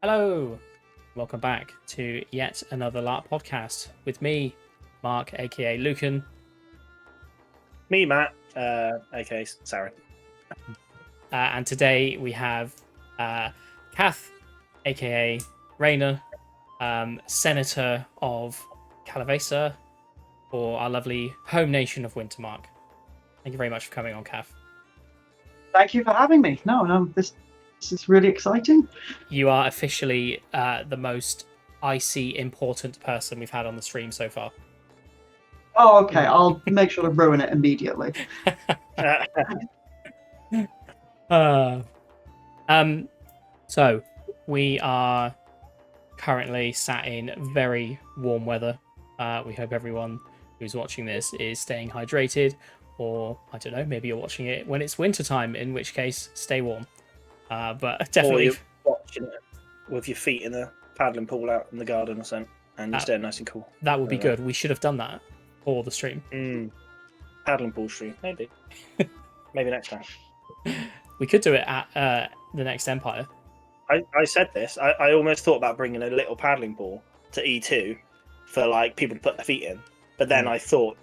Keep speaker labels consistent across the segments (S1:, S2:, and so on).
S1: Hello, welcome back to yet another LARP podcast with me, Mark, aka Lucan.
S2: Me, Matt, aka Sarah.
S1: And today we have Cath, aka Rayner, Senator of Kallavesa, for our lovely home nation of Wintermark. Thank you very much for coming on, Cath.
S3: Thank you for having me. No, this is really exciting.
S1: You are officially the most icy important person we've had on the stream so far.
S3: Oh, okay. I'll make sure to ruin it immediately.
S1: So we are currently sat in very warm weather. We hope everyone who's watching this is staying hydrated, or I don't know, maybe you're watching it when it's winter time, in which case stay warm. But definitely,
S2: or you're watching it with your feet in a paddling pool out in the garden or something, and you're staying nice and cool.
S1: That would be good. We should have done that for the stream.
S2: Paddling pool stream, maybe. Maybe next time.
S1: We could do it at the next Empire.
S2: I said this. I almost thought about bringing a little paddling pool to E2 for like people to put their feet in, but then I thought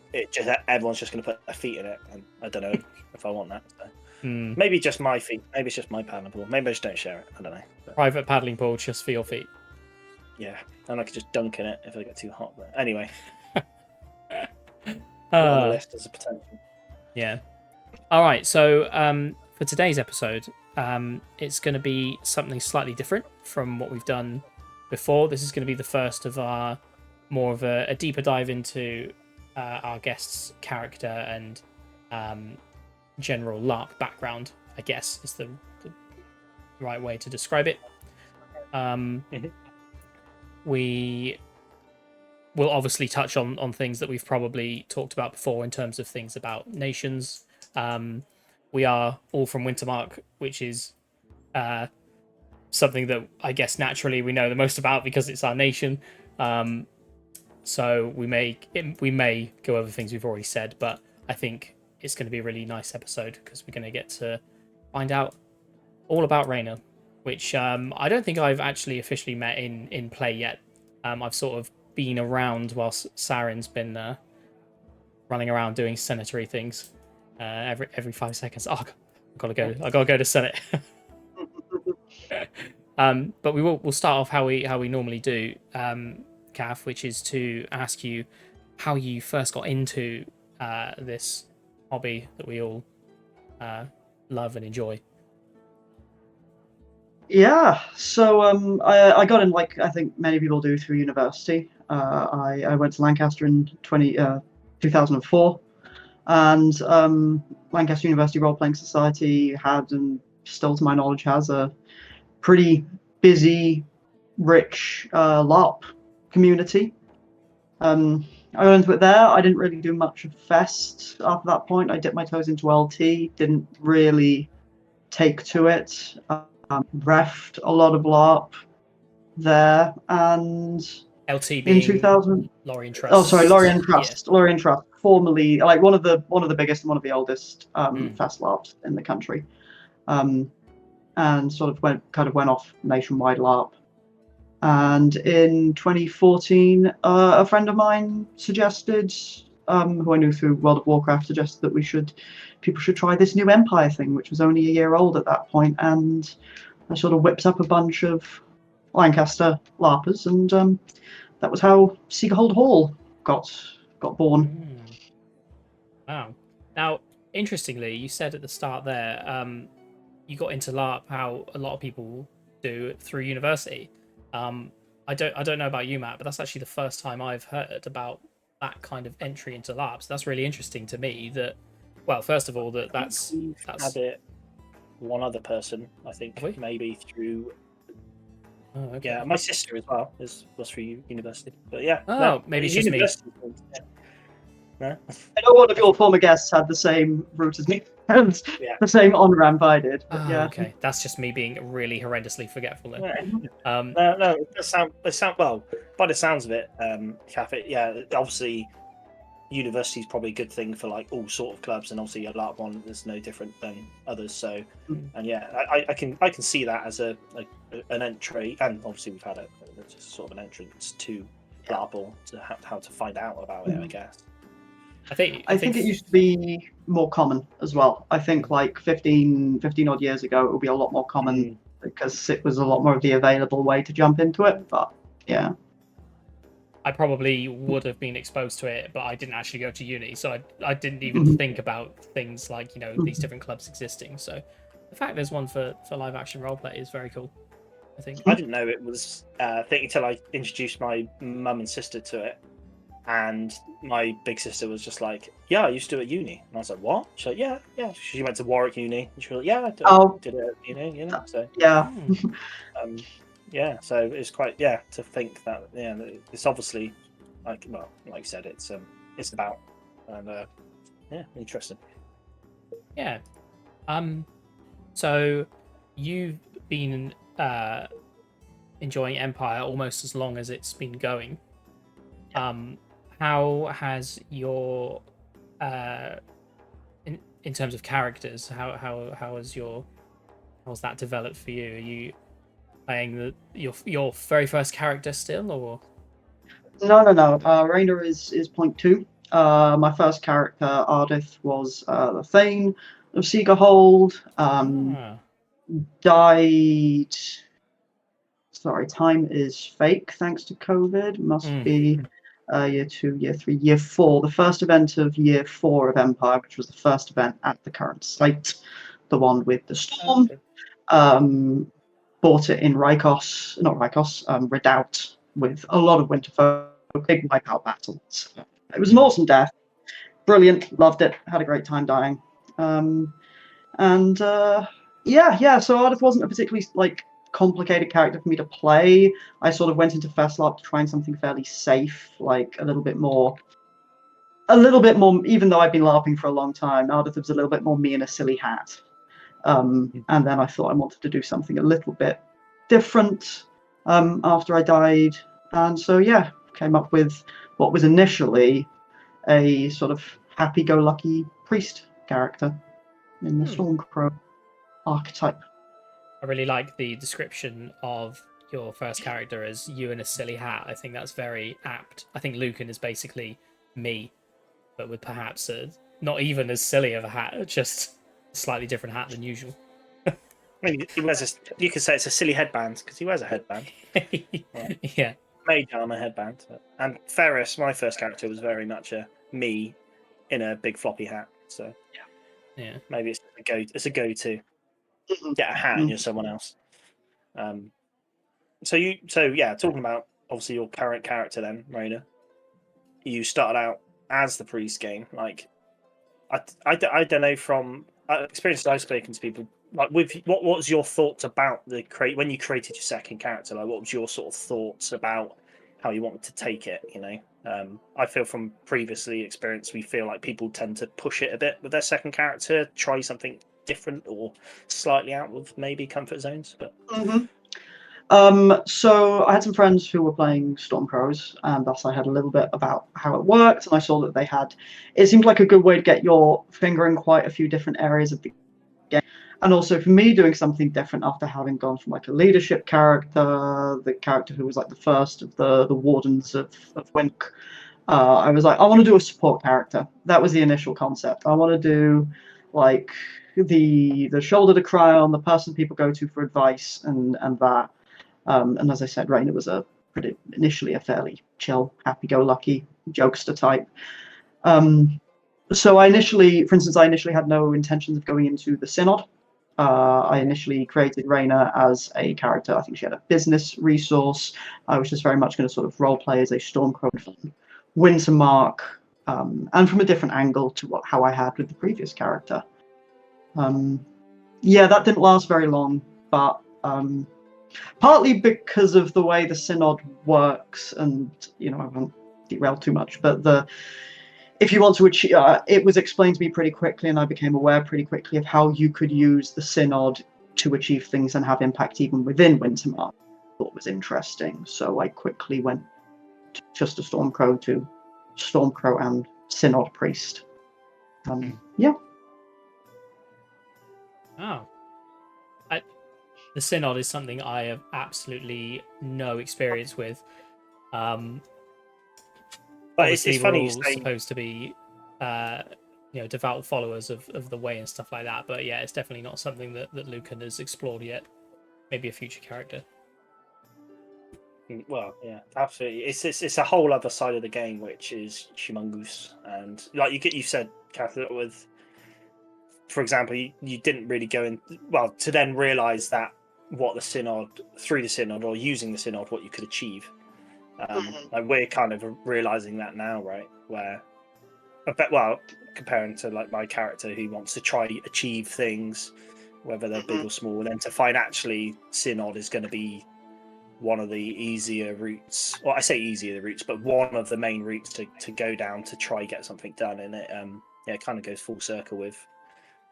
S2: everyone's just going to put their feet in it, and I don't know if I want that. So. Maybe just my feet. Maybe it's just my paddling pool. Maybe I just don't share it. I don't know. But...
S1: Private paddling pool just for your feet.
S2: Yeah, and I could just dunk in it if I get too hot. But anyway, on the list as a potential.
S1: Yeah. All right. So for today's episode, it's going to be something slightly different from what we've done before. This is going to be the first of our more of a deeper dive into our guest's character and general LARP background, I guess is the right way to describe it. We will obviously touch on things that we've probably talked about before in terms of things about nations. We are all from Wintermark, which is something that I guess naturally we know the most about because it's our nation. So we may go over things we've already said, but I think it's going to be a really nice episode because we're going to get to find out all about Rayner, which I don't think I've actually officially met in play yet. I've sort of been around whilst Saren's been running around doing senatory things every 5 seconds. Oh, I gotta go to Senate. But we'll start off how we normally do, Cath, which is to ask you how you first got into this hobby that we all love and enjoy.
S3: Yeah, so I got in, like I think many people do, through university. I went to Lancaster in 2004, and Lancaster University Role Playing Society had, and still to my knowledge has, a pretty busy, rich LARP community. I went into it there. I didn't really do much of Fest after that point. I dipped my toes into LT, didn't really take to it. Refed a lot of LARP there, and
S1: LT
S3: in 2000,
S1: Lorien Trust.
S3: Oh, sorry, Lorien Trust.
S1: Yeah.
S3: Lorien Trust, formerly like one of the biggest and one of the oldest Fest LARPs in the country, and sort of went off nationwide LARP. And in 2014, a friend of mine suggested, who I knew through World of Warcraft, suggested that people should try this new Empire thing, which was only a year old at that point. And I sort of whipped up a bunch of Lancaster LARPers, and that was how Seagold Hall got born.
S1: Wow. Now, interestingly, you said at the start there, you got into LARP how a lot of people do through university. I don't know about you, Matt, but that's actually the first time I've heard about that kind of entry into LARP. So that's really interesting to me. That, well, first of all, that's
S2: had it. One other person, I think, maybe through.
S1: Oh, okay.
S2: Yeah, my sister as well was through university, but yeah.
S1: Oh, maybe it's just me.
S2: Yeah. No?
S3: I know one of your former guests had the same route as me, and the same on-ramp I did. But yeah.
S1: Okay, that's just me being really horrendously forgetful then.
S2: Yeah. No, it does sound well. By the sounds of it, Cath, yeah, obviously university is probably a good thing for like all sort of clubs, and obviously a LARP one is no different than others. So, and yeah, I can see that as an entry, and obviously we've had just sort of an entrance to LARP, or to how to find out about it, I guess.
S1: I think
S3: it used to be more common as well. I think like 15 odd years ago, it would be a lot more common because it was a lot more of the available way to jump into it. But yeah.
S1: I probably would have been exposed to it, but I didn't actually go to uni, so I didn't even think about things like, you know, these different clubs existing. So the fact there's one for live action roleplay is very cool, I think.
S2: I didn't know it was I think until I introduced my mum and sister to it, and my big sister was just like, "Yeah, I used to do it at uni," and I was like, "What?" She's like, "Yeah." She went to Warwick Uni, and she was like, "Yeah, I did it at uni," you know. So
S3: yeah.
S2: yeah, so it's quite to think that it's obviously like you said, it's about, and interesting.
S1: Yeah. So you've been enjoying Empire almost as long as it's been going. How has your in terms of characters, how's that developed for you? Are you playing your very first character still, or?
S3: No. Raina is 0.2. My first character, Ardith, was the Thane of Seegerhold. Died. Sorry, time is fake thanks to COVID. Must be year 2, year 3, year 4. The first event of year 4 of Empire, which was the first event at the current site, the one with the storm. Bought it in Redoubt, with a lot of Winterfolk, big wipeout battles. It was an awesome death. Brilliant, loved it, had a great time dying. So Ardith wasn't a particularly complicated character for me to play. I sort of went into First LARP trying something fairly safe, like a little bit more, even though I've been LARPing for a long time, Ardith was a little bit more me in a silly hat. And then I thought I wanted to do something a little bit different after I died. And so, came up with what was initially a sort of happy-go-lucky priest character in the Stormcrow archetype.
S1: I really like the description of your first character as you in a silly hat. I think that's very apt. I think Lucan is basically me, but with perhaps not even as silly of a hat, just a slightly different hat than usual.
S2: I mean, you could say it's a silly headband because he wears a headband.
S1: Yeah.
S2: Mage armor headband. And Ferris, my first character, was very much a me in a big floppy hat. So
S1: yeah,
S2: maybe it's a go-to. Get a hat and you're someone else. Talking about obviously your current character then, Raina. You started out as the priest game. Like, I don't know, from experiences I've spoken to people, like, what was your thoughts about when you created your second character? Like, what was your sort of thoughts about how you wanted to take it? You know, I feel from previously experience, we feel like people tend to push it a bit with their second character, try something different or slightly out of maybe comfort zones. But
S3: so I had some friends who were playing Stormcrows, and thus I had a little bit about how it worked, and I saw that it seemed like a good way to get your finger in quite a few different areas of the game. And also for me, doing something different after having gone from like a leadership character, the character who was like the first of the wardens of Wink, I was like, I want to do a support character. That was the initial concept. I want to do like the shoulder to cry on, the person people go to for advice, and that. And as I said, Raina was initially a fairly chill, happy-go-lucky jokester type. So I initially had no intentions of going into the Synod. I initially created Raina as a character. I think she had a business resource. I was just very much going to sort of role play as a Stormcrow from Wintermark, and from a different angle to how I had with the previous character. That didn't last very long, but partly because of the way the Synod works, and I won't derail too much, but if you want to achieve, it was explained to me pretty quickly, and I became aware pretty quickly of how you could use the Synod to achieve things and have impact even within Wintermark. I thought was interesting, so I quickly went just a Stormcrow to Stormcrow and synod priest. Yeah.
S1: Oh. The synod is something I have absolutely no experience with.
S2: But
S1: Obviously,
S2: it's
S1: we're
S2: funny you
S1: all
S2: say.
S1: supposed to be, devout followers of the way and stuff like that. But yeah, it's definitely not something that Lucan has explored yet. Maybe a future character.
S2: Well, yeah, absolutely. It's a whole other side of the game which is humongous, and like you said, Kath, with, for example, you didn't really go in to then realise that what the synod, through the synod or using the synod, what you could achieve. Like we're kind of realising that now, right? Where, comparing to like my character who wants to try achieve things, whether they're big or small, and then to find actually synod is going to be one of the easier routes. Well, I say easier routes, but one of the main routes to go down to try get something done. And it kind of goes full circle with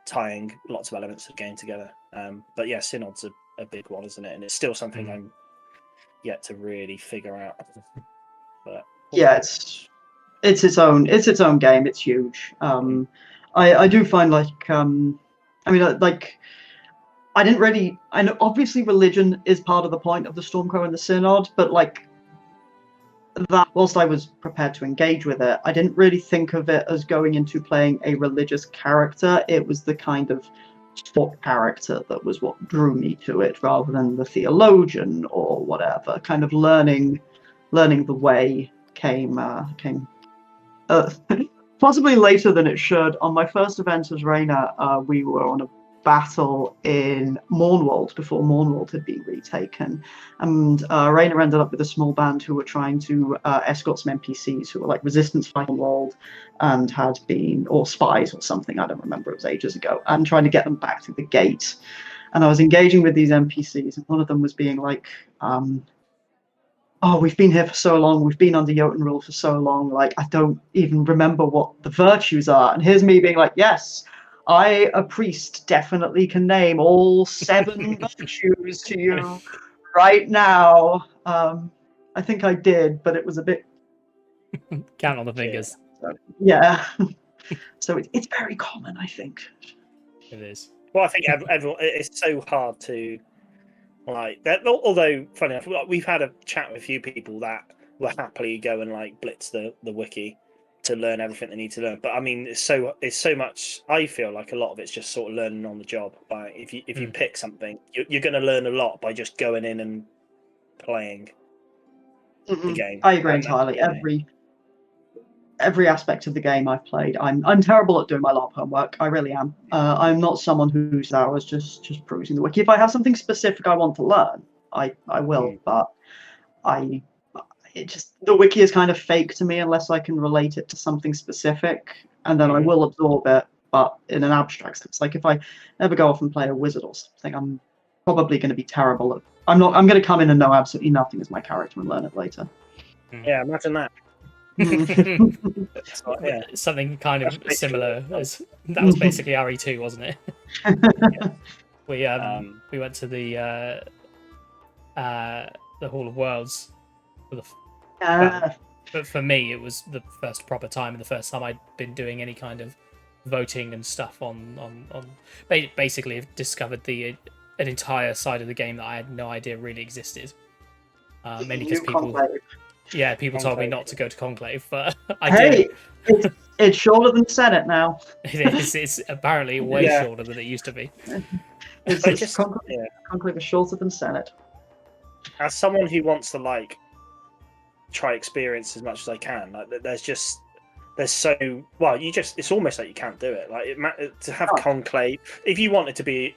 S2: tying lots of elements of the game together. But yeah, synod's a big one, isn't it? And it's still something I'm yet to really figure out. But
S3: yeah, it's its own game. It's huge. I do find I didn't really. I know obviously religion is part of the point of the Stormcrow and the Synod, but that, whilst I was prepared to engage with it, I didn't really think of it as going into playing a religious character. It was the kind of sport character that was what drew me to it, rather than the theologian or whatever. Kind of learning the way came possibly later than it should. On my first event as Rainer, we were on a battle in Mornwald before Mornwald had been retaken, and Rainer ended up with a small band who were trying to escort some NPCs who were like resistance fighters walled and had been, or spies or something, I don't remember, it was ages ago, and trying to get them back through the gate. And I was engaging with these NPCs, and one of them was being like, oh, we've been here for so long, we've been under Jotun rule for so long, like I don't even remember what the virtues are. And here's me being like, yes, I, a priest, definitely can name all 7 virtues to you right now. I think I did, but it was a bit...
S1: Count on the fingers.
S3: Yeah. So it's very common, I think.
S1: It is.
S2: Well, I think everyone, it's so hard to, like, that. Although, funny enough, we've had a chat with a few people that will happily go and like blitz the wiki to learn everything they need to learn. But I mean, it's so much. I feel like a lot of it's just sort of learning on the job. Like if you pick something, you're going to learn a lot by just going in and playing the game.
S3: I agree entirely. Every aspect of the game I've played, I'm terrible at doing my LARP homework. I really am. I'm not someone who's hours just perusing the wiki. If I have something specific I want to learn, I will. But the wiki is kind of fake to me unless I can relate it to something specific, and then I will absorb it, but in an abstract sense. Like if I ever go off and play a wizard or something, I'm probably going to be terrible at. I'm going to come in and know absolutely nothing as my character and learn it later.
S2: Yeah, imagine that.
S1: Something kind of similar. That was basically RE2, wasn't it? Yeah. We went to the Hall of Worlds for but for me it was the first proper time and the first time I'd been doing any kind of voting and stuff on basically I've discovered an entire side of the game that I had no idea really existed. Mainly because people told me not to go to Conclave, but I did.
S3: It's shorter than Senate now.
S1: It is. It's apparently way shorter than it used to be.
S3: Conclave is shorter than Senate.
S2: As someone who wants to try experience as much as I can, it's almost like you can't do it. To have Conclave, if you wanted to be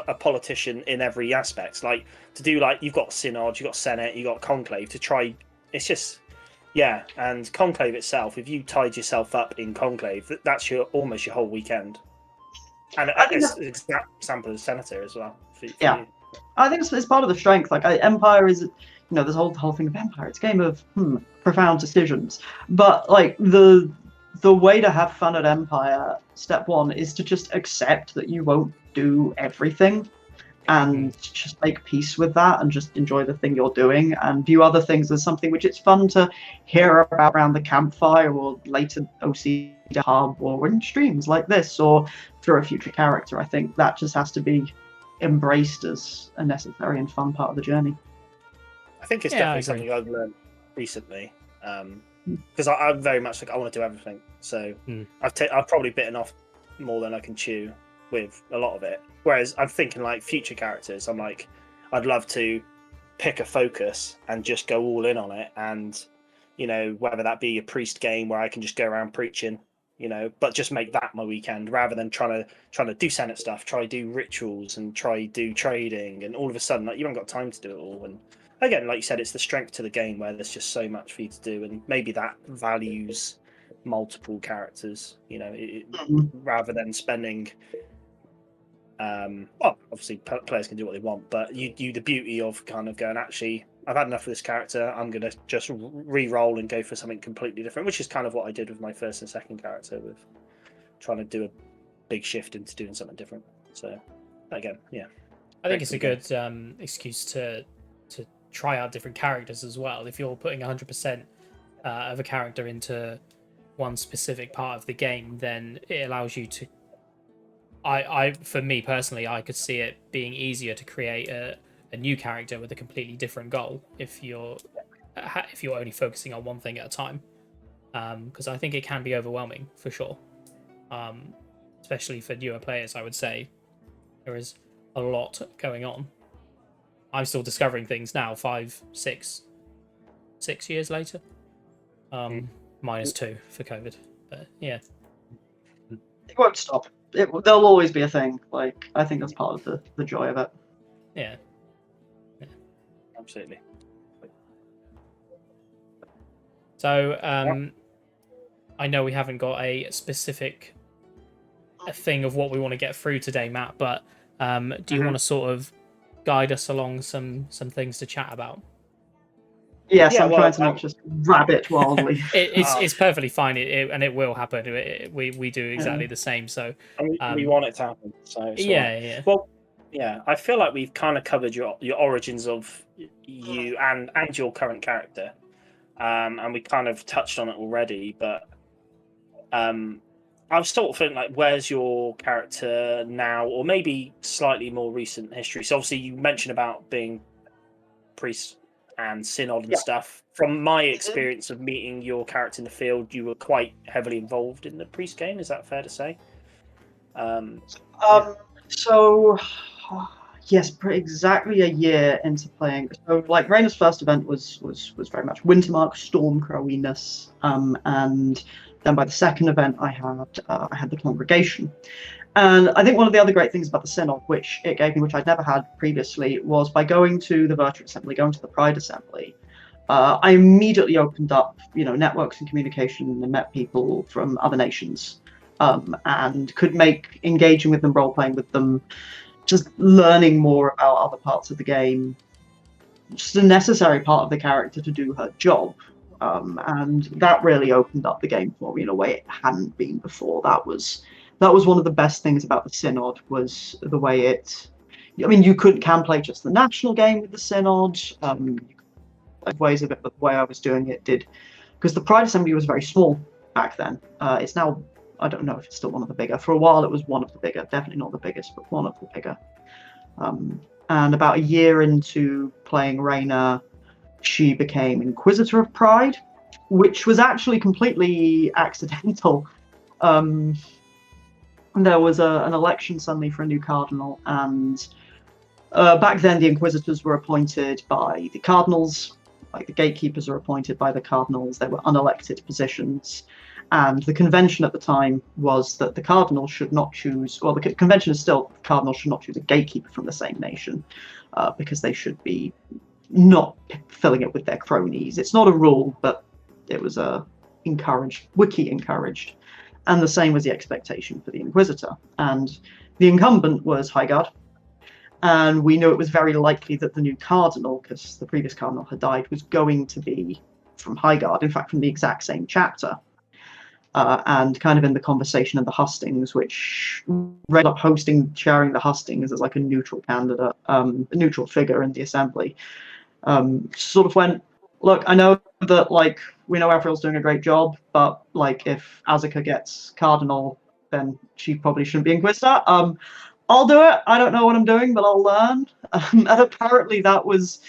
S2: a politician in every aspect, like to do you've got Synod, you've got Senate, you've got Conclave to try. It's just, and Conclave itself, if you tied yourself up in Conclave, that's almost your whole weekend. And it's an exact sample of Senator as well. For you.
S3: I think it's part of the strength. Empire is, there's the whole thing of Empire. It's a game of profound decisions. But the way to have fun at Empire, step one, is to just accept that you won't do everything. and just make peace with that and just enjoy the thing you're doing and view other things as something which it's fun to hear about around the campfire or later OC hub or in streams like this or through a future character. I think that just has to be embraced as a necessary and fun part of the journey.
S2: I think it's
S1: Yeah,
S2: definitely something I've learned recently, because I'm very much like I want to do everything. So I've probably bitten off more than I can chew with a lot of it. Whereas I'm thinking like future characters, I'm like, I'd love to pick a focus and just go all in on it, and whether that be a priest game where I can just go around preaching, but just make that my weekend rather than trying to do Senate stuff, try do rituals and try do trading, and all of a sudden like you haven't got time to do it all. And again, like you said, it's the strength to the game where there's just so much for you to do, and maybe that values multiple characters, rather than spending. Well, obviously players can do what they want, but you the beauty of kind of going, actually, I've had enough of this character. I'm going to just re-roll and go for something completely different, which is kind of what I did with my first and second character, with trying to do a big shift into doing something different. So again, yeah,
S1: I think it's a good excuse to try out different characters as well. If you're putting 100% of a character into one specific part of the game, then it allows you to. For me personally, I could see it being easier to create a new character with a completely different goal if you're only focusing on one thing at a time, because I think it can be overwhelming for sure, especially for newer players. I would say there is a lot going on. I'm still discovering things now, 6 years later, minus 2 for COVID, but yeah,
S3: it won't stop. There'll always be a thing. Like, I think that's part of the joy of it.
S1: Yeah.
S2: Absolutely.
S1: So, I know we haven't got a specific thing of what we want to get through today, Matt, but do you want to sort of guide us along some things to chat about?
S3: Yes, yeah, I'm trying to not just rabbit wildly.
S1: It's perfectly fine, and it will happen. We do exactly the same. So
S2: we want it to happen. So
S1: yeah.
S2: Well, yeah, I feel like we've kind of covered your origins of you and your current character, and we kind of touched on it already. But I was sort of feeling like, where's your character now, or maybe slightly more recent history? So obviously, you mentioned about being priest and synod and stuff. From my experience of meeting your character in the field, you were quite heavily involved in the priest game. Is that fair to say?
S3: So, yes, exactly a year into playing. So, like, Rainer's first event was very much Wintermark, Stormcrowiness, and then by the second event, I had the congregation. And I think one of the other great things about the Synod, which it gave me, which I'd never had previously, was by going to the Virtual Assembly, going to the Pride Assembly, I immediately opened up, networks and communication, and met people from other nations, and could make engaging with them, role-playing with them, just learning more about other parts of the game, just a necessary part of the character to do her job. And that really opened up the game for me in a way it hadn't been before. That was one of the best things about the Synod, was the way it. I mean, you can play just the national game with the Synod. Ways of it, but the way I was doing it did, because the Pride Assembly was very small back then. It's now, I don't know if it's still one of the bigger. For a while, it was one of the bigger. Definitely not the biggest, but one of the bigger. And about a year into playing Raina, she became Inquisitor of Pride, which was actually completely accidental. There was an election suddenly for a new cardinal, and back then the Inquisitors were appointed by the cardinals, like the gatekeepers are appointed by the cardinals. They were unelected positions, and the convention at the time was that the cardinals should not choose, well, the convention is still, the cardinals should not choose a gatekeeper from the same nation, because they should be not filling it with their cronies. It's not a rule, but it was wiki encouraged. And the same was the expectation for the Inquisitor. And the incumbent was Highguard. And we knew it was very likely that the new cardinal, because the previous cardinal had died, was going to be from Highguard, in fact, from the exact same chapter. and kind of in the conversation of the hustings, which ended up chairing the hustings as like a neutral candidate, a neutral figure in the assembly. Sort of went, look, I know that like we know Avril's doing a great job, but like if Azaka gets Cardinal, then she probably shouldn't be Inquisitor. I'll do it. I don't know what I'm doing, but I'll learn. And apparently that was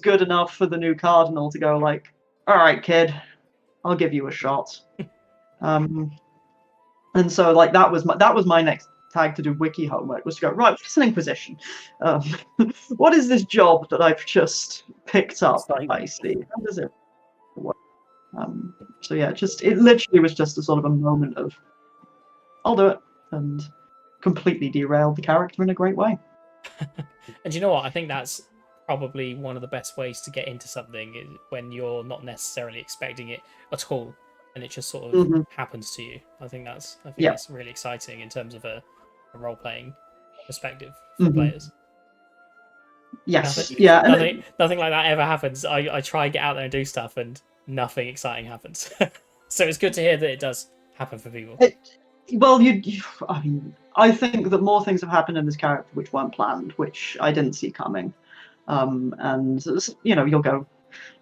S3: good enough for the new Cardinal to go like, all right, kid, I'll give you a shot. And so like that was my next tag to do wiki homework, was to go, right, what's an Inquisition? What is this job that I've just picked up? I see. How does it work? So yeah, it literally was just a sort of a moment of, I'll do it, and completely derailed the character in a great way.
S1: And you know what? I think that's probably one of the best ways to get into something, is when you're not necessarily expecting it at all, and it just sort of happens to you. I think that's really exciting in terms of a role playing perspective for players.
S3: Yes,
S1: nothing like that ever happens. I try and get out there and do stuff, and nothing exciting happens. So it's good to hear that it does happen for people.
S3: I think that more things have happened in this character which weren't planned, which I didn't see coming. And you'll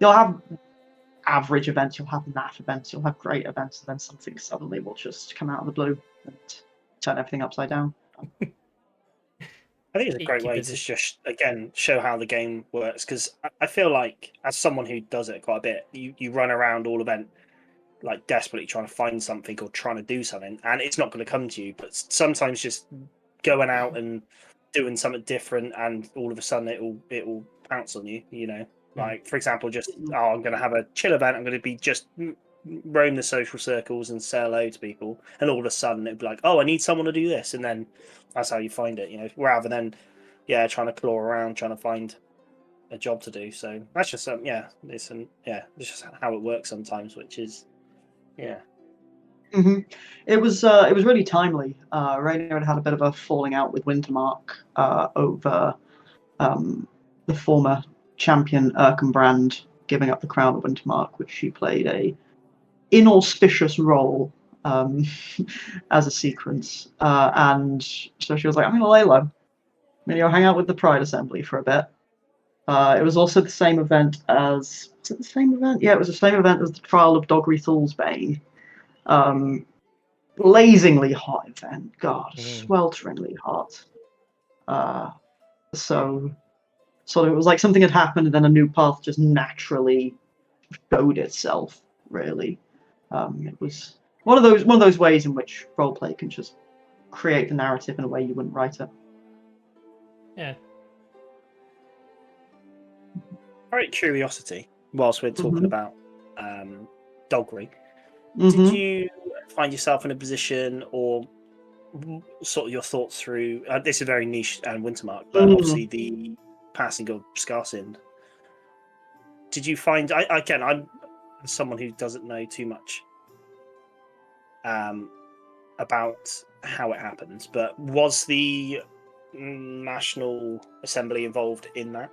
S3: have average events, you'll have naff events, you'll have great events, and then something suddenly will just come out of the blue and turn everything upside down.
S2: I think it's a great way to just, again, show how the game works, because I feel like, as someone who does it quite a bit, you run around all event like desperately trying to find something or trying to do something, and it's not going to come to you. But sometimes just going out and doing something different, and all of a sudden it will pounce on you. Like, for example, just I'm going to have a chill event. I'm going to be just roam the social circles and say hello to people, and all of a sudden it'd be like, oh, I need someone to do this, and then that's how you find it. Rather than trying to claw around trying to find a job to do. So that's just it's just how it works sometimes, which is
S3: It was really timely. Rainier had a bit of a falling out with Wintermark over the former champion Erkenbrand giving up the crown of Wintermark, which she played a inauspicious role as a sequence, and so she was like, I'm going to lay low. I'm going to hang out with the Pride Assembly for a bit. It was also the same event as... Was it the same event? Yeah, it was the same event as the trial of Dogry Thulsbane. Blazingly hot event. God, swelteringly hot. So it was like something had happened, and then a new path just naturally showed itself, really. It was one of those ways in which roleplay can just create the narrative in a way you wouldn't write it.
S1: Yeah.
S2: Out of curiosity, whilst we're talking about Dogry, did you find yourself in a position, or sort of your thoughts through this is very niche and Wintermark, but obviously the passing of Scarsind? Did you find, I'm someone who doesn't know too much about how it happens, but was the National Assembly involved in that?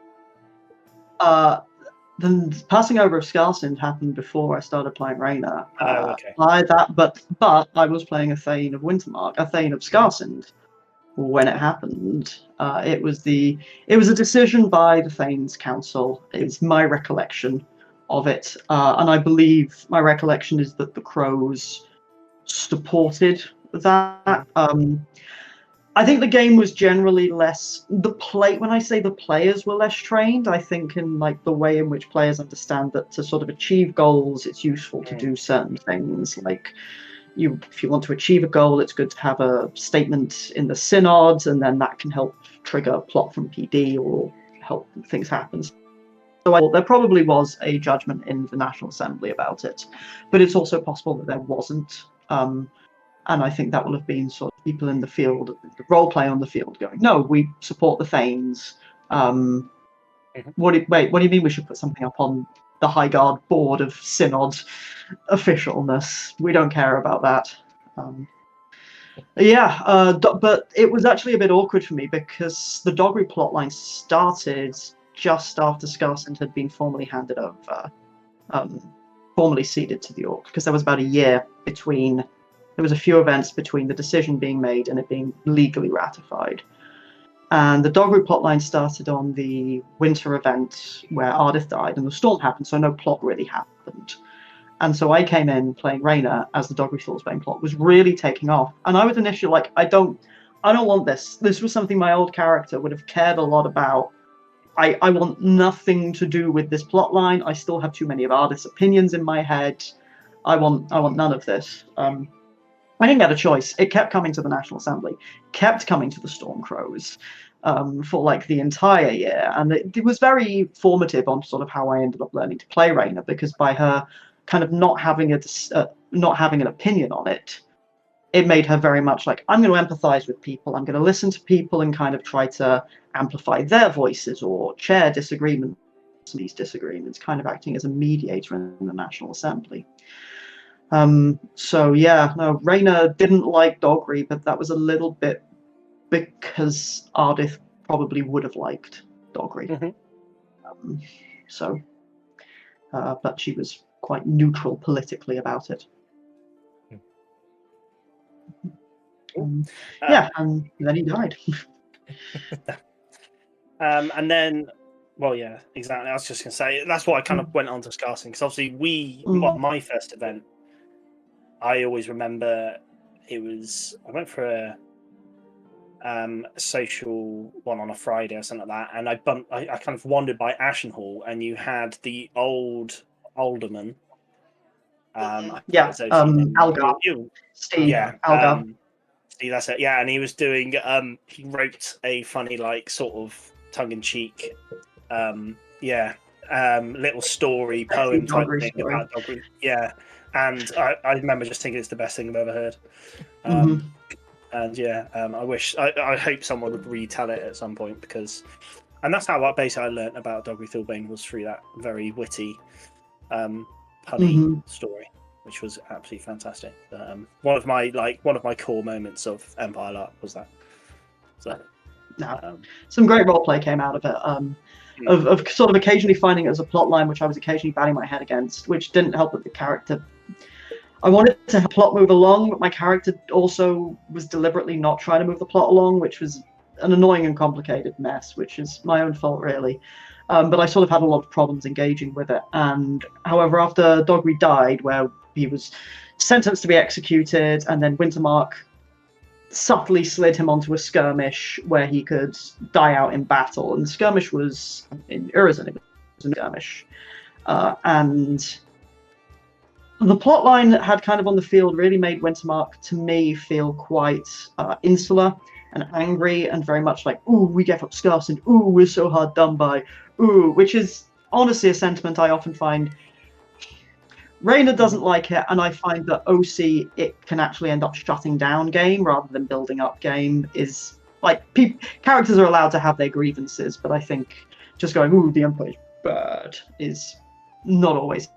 S3: The passing over of Scarsind happened before I started playing Raynor.
S2: Okay.
S3: But I was playing a Thane of Wintermark, a Thane of Scarsind when it happened. It was a decision by the Thanes Council. It's my recollection of it, and I believe my recollection is that the Crows supported that. I think the game was generally less when I say the players were less trained, I think in like the way in which players understand that to sort of achieve goals, it's useful to do certain things. Like if you want to achieve a goal, it's good to have a statement in the synod, and then that can help trigger a plot from PD or help things happen. So there probably was a judgment in the National Assembly about it, but it's also possible that there wasn't. And I think that will have been sort of people in the field, the role play on the field, going, "No, we support the Thanes." What do you mean we should put something up on the High Guard board of Synod officialness? We don't care about that. But it was actually a bit awkward for me because the Dogry plotline started just after Scarsind had been formally handed over, formally ceded to the Orc, because there was about a year between the decision being made and it being legally ratified. And the Doggery plotline started on the winter event where Ardith died and the storm happened, so no plot really happened. And so I came in playing Rayna as the Doggery Thorlsbane plot was really taking off. And I was initially like, I don't want this. This was something my old character would have cared a lot about. I want nothing to do with this plot line. I still have too many of Ardith's opinions in my head. I want none of this. I didn't get a choice. It kept coming to the National Assembly, kept coming to the Stormcrows for like the entire year. And it was very formative on sort of how I ended up learning to play Rayna, because by her kind of not having an opinion on it, it made her very much like, I'm going to empathize with people. I'm going to listen to people and kind of try to amplify their voices or chair disagreements, these disagreements, kind of acting as a mediator in the National Assembly. So yeah, no, Rayna didn't like Doggery, but that was a little bit because Ardith probably would have liked Doggery.
S2: Mm-hmm.
S3: But she was quite neutral politically about it. Yeah, and then he died.
S2: And then, well, yeah, exactly. I was just going to say, that's what I kind of went on discussing, because obviously my first event, I always remember I went for a social one on a Friday or something like that, and I kind of wandered by Ashenhall, and you had the old alderman.
S3: Algar. Steve.
S2: Yeah,
S3: Algar.
S2: Steve, that's it. Yeah, and he was doing. He wrote a funny, like, sort of tongue-in-cheek, little story poem type thing about Doggery. Yeah, and I remember just thinking it's the best thing I've ever heard. And yeah, I hope someone would retell it at some point, and that's how basically I learnt about Doggery Thorlsbane, was through that very witty, punny story, which was absolutely fantastic. One of my core moments of Empire LARP was that. So,
S3: some great roleplay came out of it. Of sort of occasionally finding it as a plot line, which I was occasionally batting my head against, which didn't help with the character. I wanted to have plot move along, but my character also was deliberately not trying to move the plot along, which was an annoying and complicated mess, which is my own fault, really. But I sort of had a lot of problems engaging with it. And however, after Doggery died, where he was sentenced to be executed, and then Wintermark subtly slid him onto a skirmish where he could die out in battle. And the skirmish was in Urizen, it was a skirmish. And the plotline had kind of on the field really made Wintermark, to me, feel quite insular and angry, and very much like, ooh, we gave up Scarce, and ooh, we're so hard done by, ooh, which is honestly a sentiment I often find. Rayna doesn't like it, and I find that OC, it can actually end up shutting down game rather than building up game. Is like, characters are allowed to have their grievances, but I think just going, ooh, the Empire's bad, is not always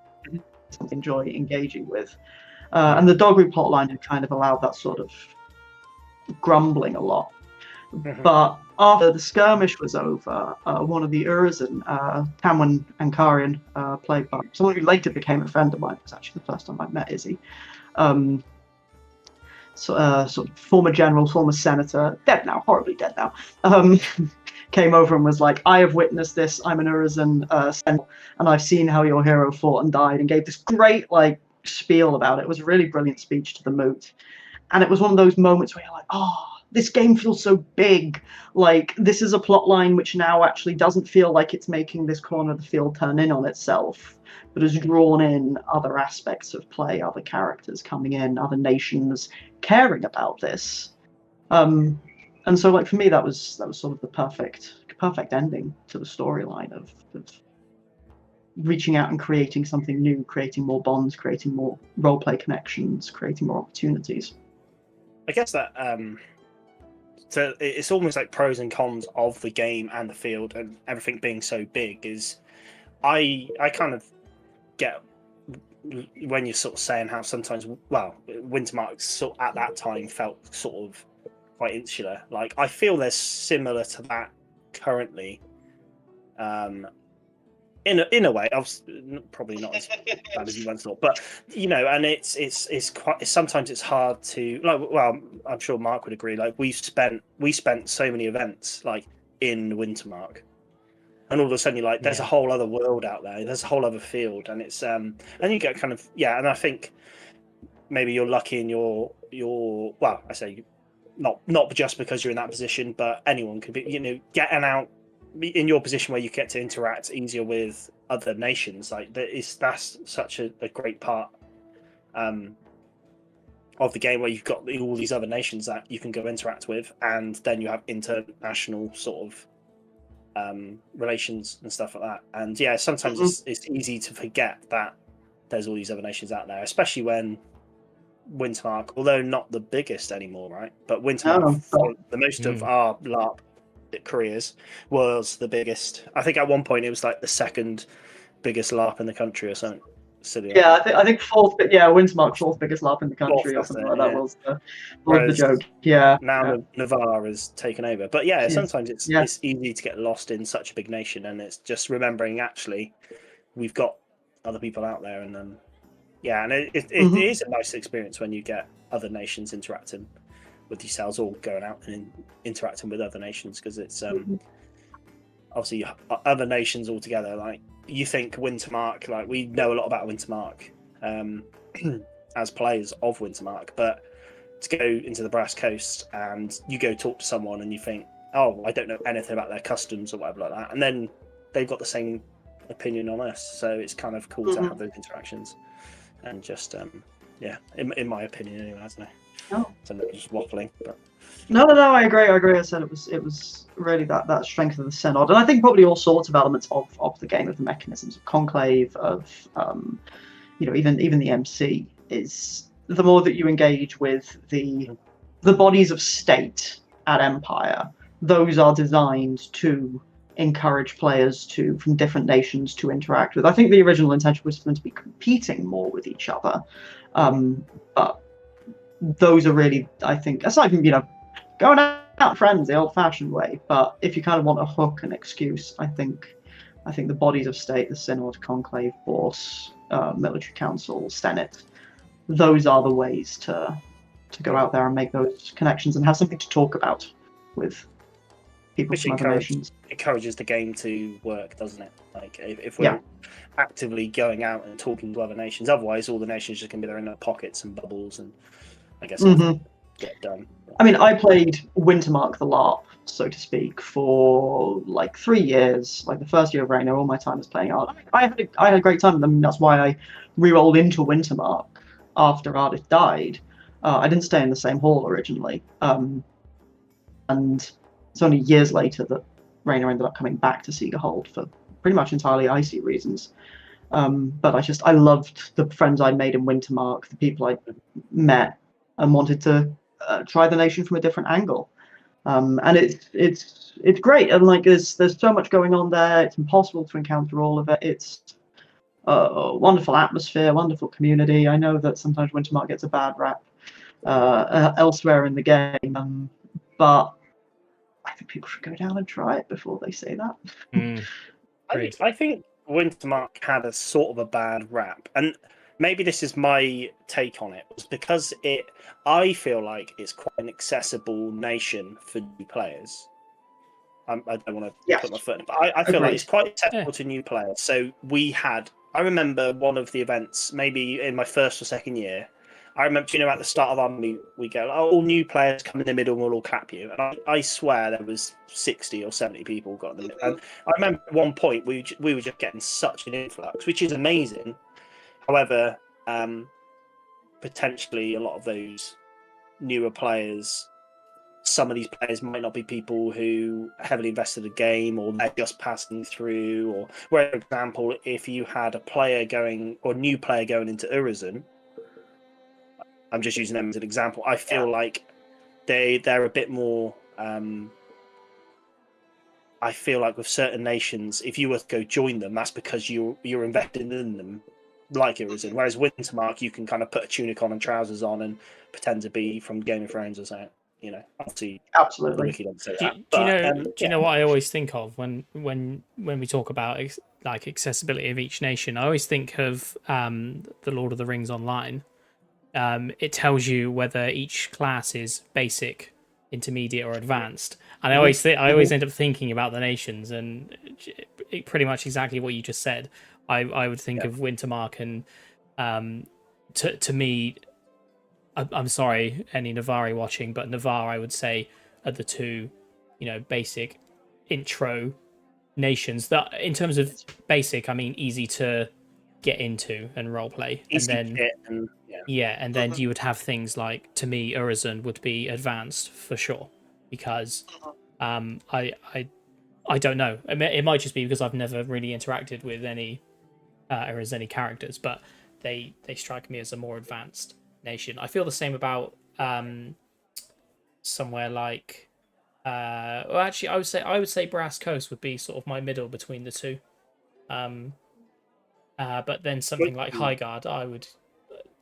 S3: something I enjoy engaging with. And the Doggery plotline had kind of allowed that sort of grumbling a lot. But after the skirmish was over, one of the Urizen, Tamwin Ankarian, played by someone who later became a friend of mine, it was actually the first time I met Izzy, sort of former general, former senator, dead now, horribly dead now, came over and was like, I have witnessed this, I'm an Urizen senator, and I've seen how your hero fought and died, and gave this great like spiel about it. It was a really brilliant speech to the moot. And it was one of those moments where you're like, oh, this game feels so big. Like, this is a plot line which now actually doesn't feel like it's making this corner of the field turn in on itself, but has drawn in other aspects of play, other characters coming in, other nations caring about this. And so, like, for me, that was sort of the perfect ending to the storyline of reaching out and creating something new, creating more bonds, creating more roleplay connections, creating more opportunities.
S2: I guess that so it's almost like pros and cons of the game and the field and everything being so big. Is I kind of get when you're sort of saying how sometimes, well, Wintermark sort at that time felt sort of quite insular. Like, I feel there's similar to that currently. in a way, probably not as bad as you once thought, but and it's quite. Sometimes it's hard to Well, I'm sure Mark would agree. Like we spent so many events like in Wintermark, and all of a sudden you're like, there's a whole other world out there. There's a whole other field, and it's and you get kind of And I think maybe you're lucky in your well, I say not just because you're in that position, but anyone could be getting out in your position where you get to interact easier with other nations. Like that's such a great part of the game, where you've got all these other nations that you can go interact with, and then you have international sort of relations and stuff like that. And sometimes it's easy to forget that there's all these other nations out there, especially when Wintermark, although not the biggest anymore, right? But Wintermark, for the most of our LARP careers, was the biggest. I think at one point it was like the second biggest LARP in the country or something. Silly
S3: I think fourth. Wintermark, fourth biggest LARP in the country or something like that was the joke. Yeah.
S2: Now Navarre has taken over, but sometimes it's easy to get lost in such a big nation, and it's just remembering actually we've got other people out there, and and it is a nice experience when you get other nations interacting with yourselves, or going out and interacting with other nations, because it's obviously other nations altogether. Like you think Wintermark, like we know a lot about Wintermark as players of Wintermark, but to go into the Brass Coast and you go talk to someone and you think, oh, I don't know anything about their customs or whatever like that, and then they've got the same opinion on us, so it's kind of cool to have those interactions. And just in my opinion anyway, I don't know. So just waffling, but
S3: no, I agree. I said it was really that strength of the Synod, and I think probably all sorts of elements of the game, of the mechanisms of Conclave, of even the MC, is the more that you engage with the bodies of state at Empire, those are designed to encourage players from different nations to interact with. I think the original intention was for them to be competing more with each other, but those are really, I think, aside from going out friends the old-fashioned way, but if you kind of want a hook and excuse, I think the bodies of state, the Synod, Conclave, Bourse, Military Council, Senate, those are the ways to go out there and make those connections and have something to talk about with people from other nations.
S2: Encourages the game to work, doesn't it? Like if we're actively going out and talking to other nations, otherwise all the nations just can be there in their pockets and bubbles, and I guess get done.
S3: I mean, I played Wintermark the LARP, so to speak, for like 3 years. Like the first year of Rainer, all my time was playing Ardith. I had a great time with them. That's why I re-rolled into Wintermark after Ardith died. I didn't stay in the same hall originally, and it's only years later that Rainer ended up coming back to Seegerhold for pretty much entirely icy reasons. But I loved the friends I'd made in Wintermark, the people I'd met, and wanted to try the nation from a different angle. And it's great, and like there's so much going on there. It's impossible to encounter all of it. It's a wonderful atmosphere, wonderful community. I know that sometimes Wintermark gets a bad rap elsewhere in the game, but I think people should go down and try it before they say that.
S2: I think Wintermark had a sort of a bad rap, and maybe this is my take on it, was because I feel like it's quite an accessible nation for new players. I don't want to put my foot in it, but I feel like it's quite accessible to new players. So I remember one of the events, maybe in my first or second year, I remember, at the start of our meet, we go, all new players come in the middle and we'll all clap you. And I swear there was 60 or 70 people got in the middle. And I remember at one point we were just getting such an influx, which is amazing. However, potentially a lot of those newer players, some of these players might not be people who heavily invested in the game, or they're just passing through. Or, for example, if you had a new player going into Urizen, I'm just using them as an example, I feel like they're a bit more. I feel like with certain nations, if you were to go join them, that's because you're invested in them, like it was in. Whereas Wintermark, you can kind of put a tunic on and trousers on and pretend to be from Game of Thrones or something. Obviously,
S3: absolutely.
S1: Do you know what I always think of when we talk about like accessibility of each nation, I always think of the Lord of the Rings Online. It tells you whether each class is basic, intermediate, or advanced. And I always end up thinking about the nations, and pretty much exactly what you just said. I would think of Wintermark, and to me, I'm sorry, any Navari watching, but Navarre, I would say, are the two, basic intro nations. That, in terms of basic, I mean easy to get into and roleplay, and
S2: Easy
S1: then
S2: kit and
S1: and then you would have things like, to me, Urizen would be advanced for sure, because I don't know. It might just be because I've never really interacted with any Urizen characters, but they strike me as a more advanced nation. I feel the same about somewhere like well, actually, I would say Brass Coast would be sort of my middle between the two. But then something like Highguard,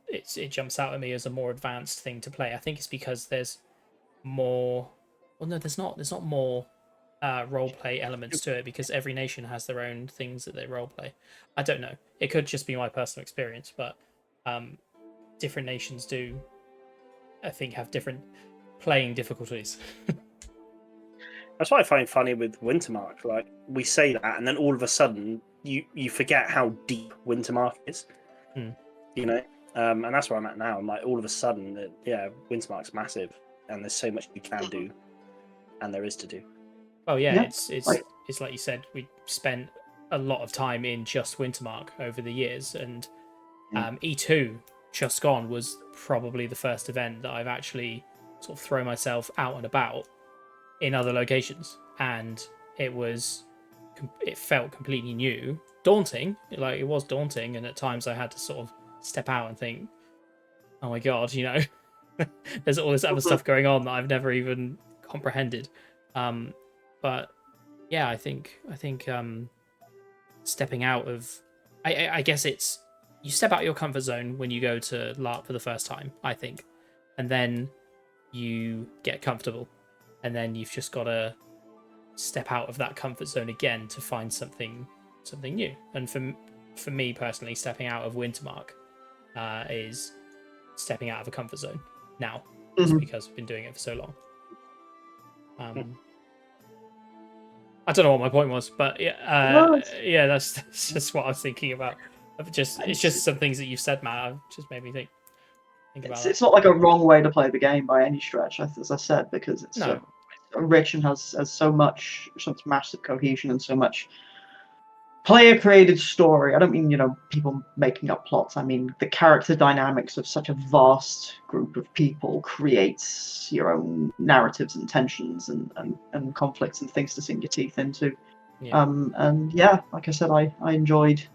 S1: it jumps out at me as a more advanced thing to play. I think it's because there's more. Well, no, there's not. There's not more role play elements to it, because every nation has their own things that they role play. I don't know. It could just be my personal experience, but different nations do, I think, have different playing difficulties.
S2: That's what I find funny with Wintermark. Like, we say that, and then all of a sudden, you forget how deep Wintermark is. You know, and that's where I'm at now. I'm like, all of a sudden, Wintermark's massive, and there's so much you can do, and there is to do.
S1: Oh yeah, it's like you said, we spent a lot of time in just Wintermark over the years, and E2 just gone was probably the first event that I've actually sort of thrown myself out and about in other locations, and it felt completely new, daunting. Like, it was daunting, and at times I had to sort of step out and think, oh my god, there's all this other stuff going on that I've never even comprehended. But yeah, I think stepping out of, I guess it's, you step out of your comfort zone when you go to LARP for the first time, I think, and then you get comfortable, and then you've just got to step out of that comfort zone again to find something new. And for me personally, stepping out of Wintermark is stepping out of a comfort zone now, just because I've been doing it for so long. I don't know what my point was, but that's just what I was thinking about. It's just some things that you've said, Matt. Just made me think about
S3: it's not like a wrong way to play the game by any stretch, as I said, because it's so rich and has so much massive cohesion and so much player created story. I don't mean people making up plots. I mean the character dynamics of such a vast group of people creates your own narratives and tensions and conflicts and things to sink your teeth into. And like I said, I enjoyed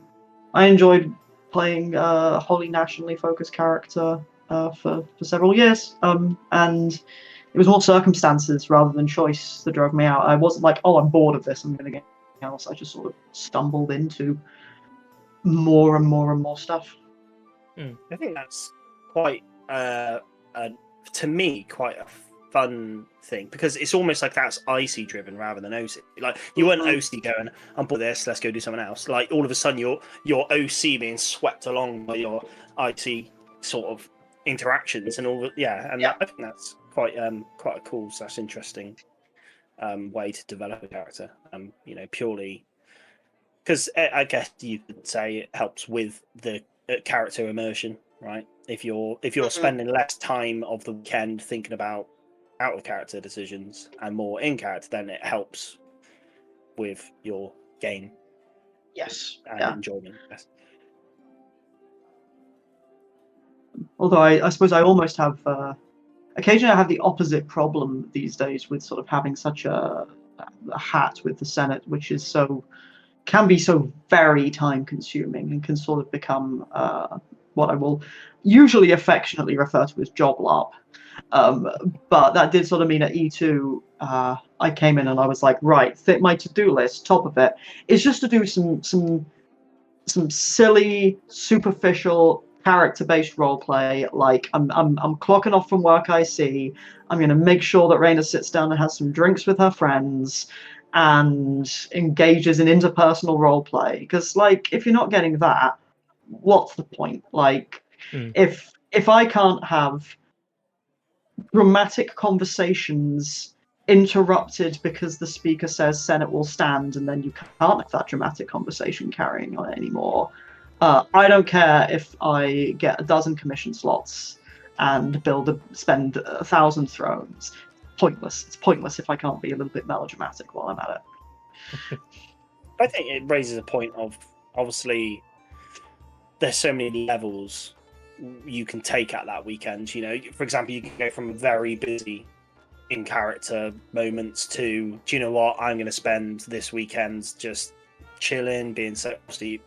S3: playing a wholly nationally focused character for several years, and it was more circumstances rather than choice that drove me out. I wasn't like, oh, I'm bored of this, I'm going to get else. I just sort of stumbled into more and more stuff.
S2: I think that's quite to me quite a fun thing, because it's almost like that's IC driven rather than OC. Like, you weren't OC going, I'm bored of this, let's go do something else. Like, all of a sudden your OC being swept along by your IC sort of interactions and all. I think that's quite a cool / interesting way to develop a character. Purely because I guess you could say it helps with the character immersion, right? If you're spending less time of the weekend thinking about out of character decisions and more in character, then it helps with your game.
S3: Yes.
S2: And enjoyment. Yes.
S3: Although I suppose I almost have occasionally I have the opposite problem these days with sort of having such a hat with the Senate, which is can be so very time consuming and can sort of become what I will usually affectionately refer to as job LARP. But that did sort of mean at E2, I came in and I was like, right, my to-do list, top of it, is just to do some silly, superficial, character-based roleplay. Like, I'm clocking off from work. I'm going to make sure that Raina sits down and has some drinks with her friends, and engages in interpersonal role play. Because like, if you're not getting that, what's the point? Like, if I can't have dramatic conversations interrupted because the speaker says Senate will stand, and then you can't have that dramatic conversation carrying on anymore. I don't care if I get a dozen commission slots and spend 1,000 thrones. Pointless. It's pointless if I can't be a little bit melodramatic while I'm at it.
S2: I think it raises a point of, obviously, there's so many levels you can take at that weekend. You know, for example, you can go from very busy in character moments to, do you know what, I'm going to spend this weekend just chilling, obviously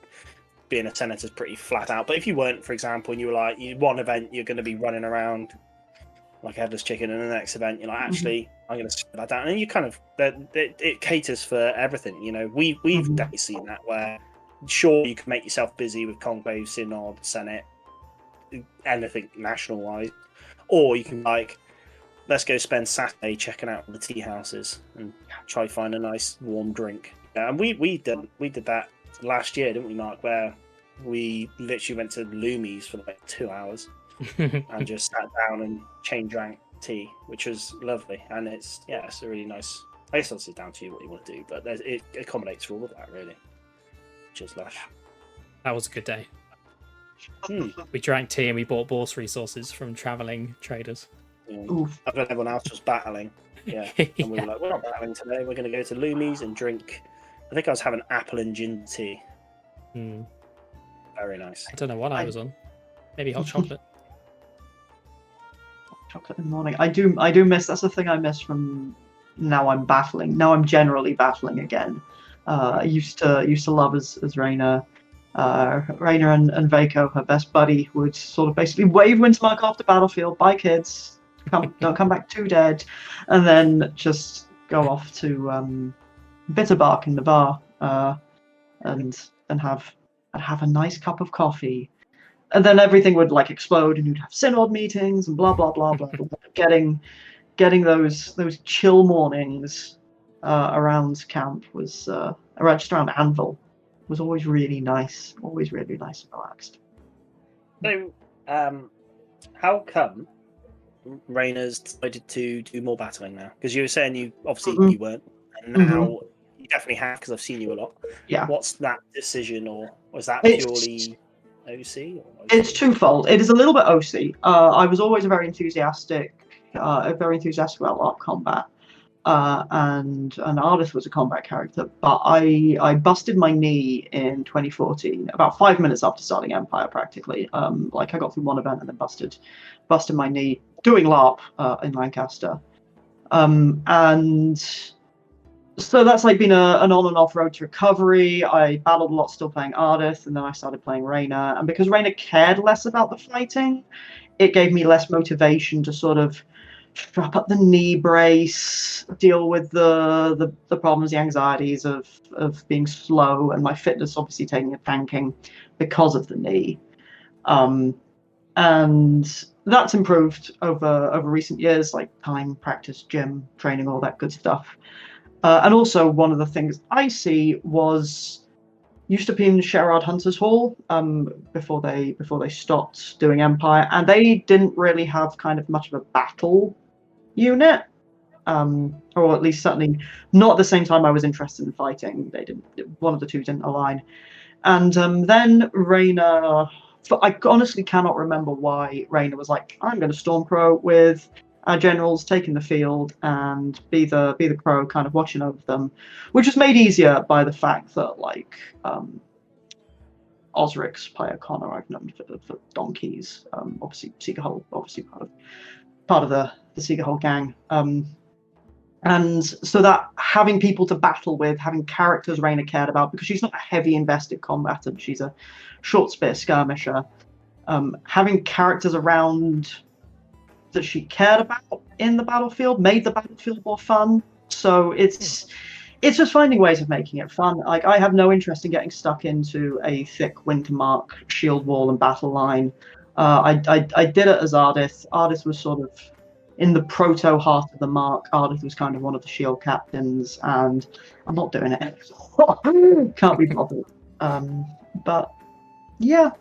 S2: being a senator's pretty flat out. But if you weren't, for example, and you were like, one event you're going to be running around like a headless chicken, and the next event you're like, actually, I'm going to slow that down. And you kind of, it caters for everything. You know, we've definitely seen that, where sure, you can make yourself busy with conclave, synod, senate, anything national wise, or you can like, let's go spend Saturday checking out the tea houses and try find a nice warm drink. And we did that last year, didn't we, Mark? Where we literally went to Loomies for like 2 hours and just sat down and chain drank tea, which was lovely. And it's a really nice. I guess it's down to you what you want to do, but it accommodates for all of that, really, which is lush.
S1: That was a good day. We drank tea and we bought bourse resources from traveling traders.
S2: Yeah. I bet everyone else was battling. Yeah. And we were like, we're not battling today. We're going to go to Loomies and drink. I think I was having apple and gin tea. Very nice.
S1: I don't know what I was on. Maybe hot chocolate.
S3: Chocolate in the morning. I do miss. That's the thing I miss from now. I'm battling. Now I'm generally battling again. I used to love as Raina. Raina and Vaco, her best buddy, would sort of basically wave Wintermark off the battlefield. Bye, kids. Don't come back too dead, and then just go off to Bitterbark in the bar, and have a nice cup of coffee, and then everything would like explode, and you'd have synod meetings and blah blah blah blah. getting those chill mornings around camp was just around Anvil was always really nice, always really nice and relaxed.
S2: So, how come Raina's decided to do more battling now? Because you were saying you weren't, and now you definitely have, because I've seen you a lot.
S3: Yeah.
S2: What's that decision, or was that purely OC?
S3: It's twofold. It is a little bit OC. I was always very enthusiastic about LARP combat. And Ardith was a combat character, but I busted my knee in 2014, about 5 minutes after starting Empire, practically. I got through one event and then busted my knee doing LARP in Lancaster. And so that's like been an on and off road to recovery. I battled a lot still playing Ardith, and then I started playing Raina. And because Raina cared less about the fighting, it gave me less motivation to sort of strap up the knee brace, deal with the problems, the anxieties of being slow, and my fitness obviously taking a tanking because of the knee. And that's improved over recent years, like time, practice, gym, training, all that good stuff. And also one of the things I see used to be in Sherrod Hunters Hall before they stopped doing Empire, and they didn't really have kind of much of a battle unit, or at least certainly not at the same time I was interested in fighting. One of the two didn't align. And then Raina, I honestly cannot remember why Raina was like, I'm going to Stormcrow with our generals taking the field and be the crow kind of watching over them, which was made easier by the fact that like Osric's player Connor I've known for donkeys. Obviously Seegerhole, obviously part of the Seegerhole gang. And so that having people to battle with, having characters Raina cared about, because she's not a heavy invested combatant, she's a short spear skirmisher. Having characters around that she cared about in the battlefield made the battlefield more fun. So it's just finding ways of making it fun. Like, I have no interest in getting stuck into a thick Wintermark shield wall and battle line. I did it as Ardith. Ardith was sort of in the proto Heart of the Mark, Ardith was kind of one of the shield captains, and I'm not doing it anymore. Can't be bothered. But yeah.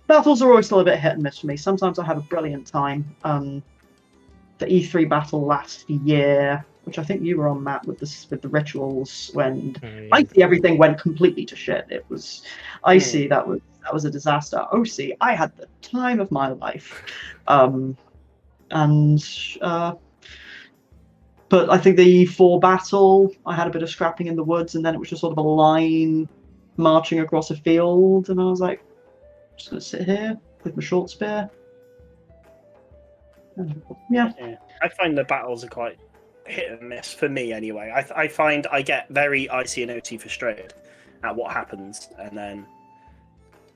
S3: Battles are always still a bit hit and miss for me. Sometimes I have a brilliant time. The E3 battle last year, which I think you were on, Matt, with the rituals, when Icy everything went completely to shit. It was Icy. That was a disaster. OC, I had the time of my life. But I think the E4 battle, I had a bit of scrapping in the woods, and then it was just sort of a line marching across a field, and I was like, I'm just gonna sit here with my short spear. Yeah.
S2: I find the battles are quite hit and miss for me anyway. I find I get very Icy and OT frustrated at what happens, and then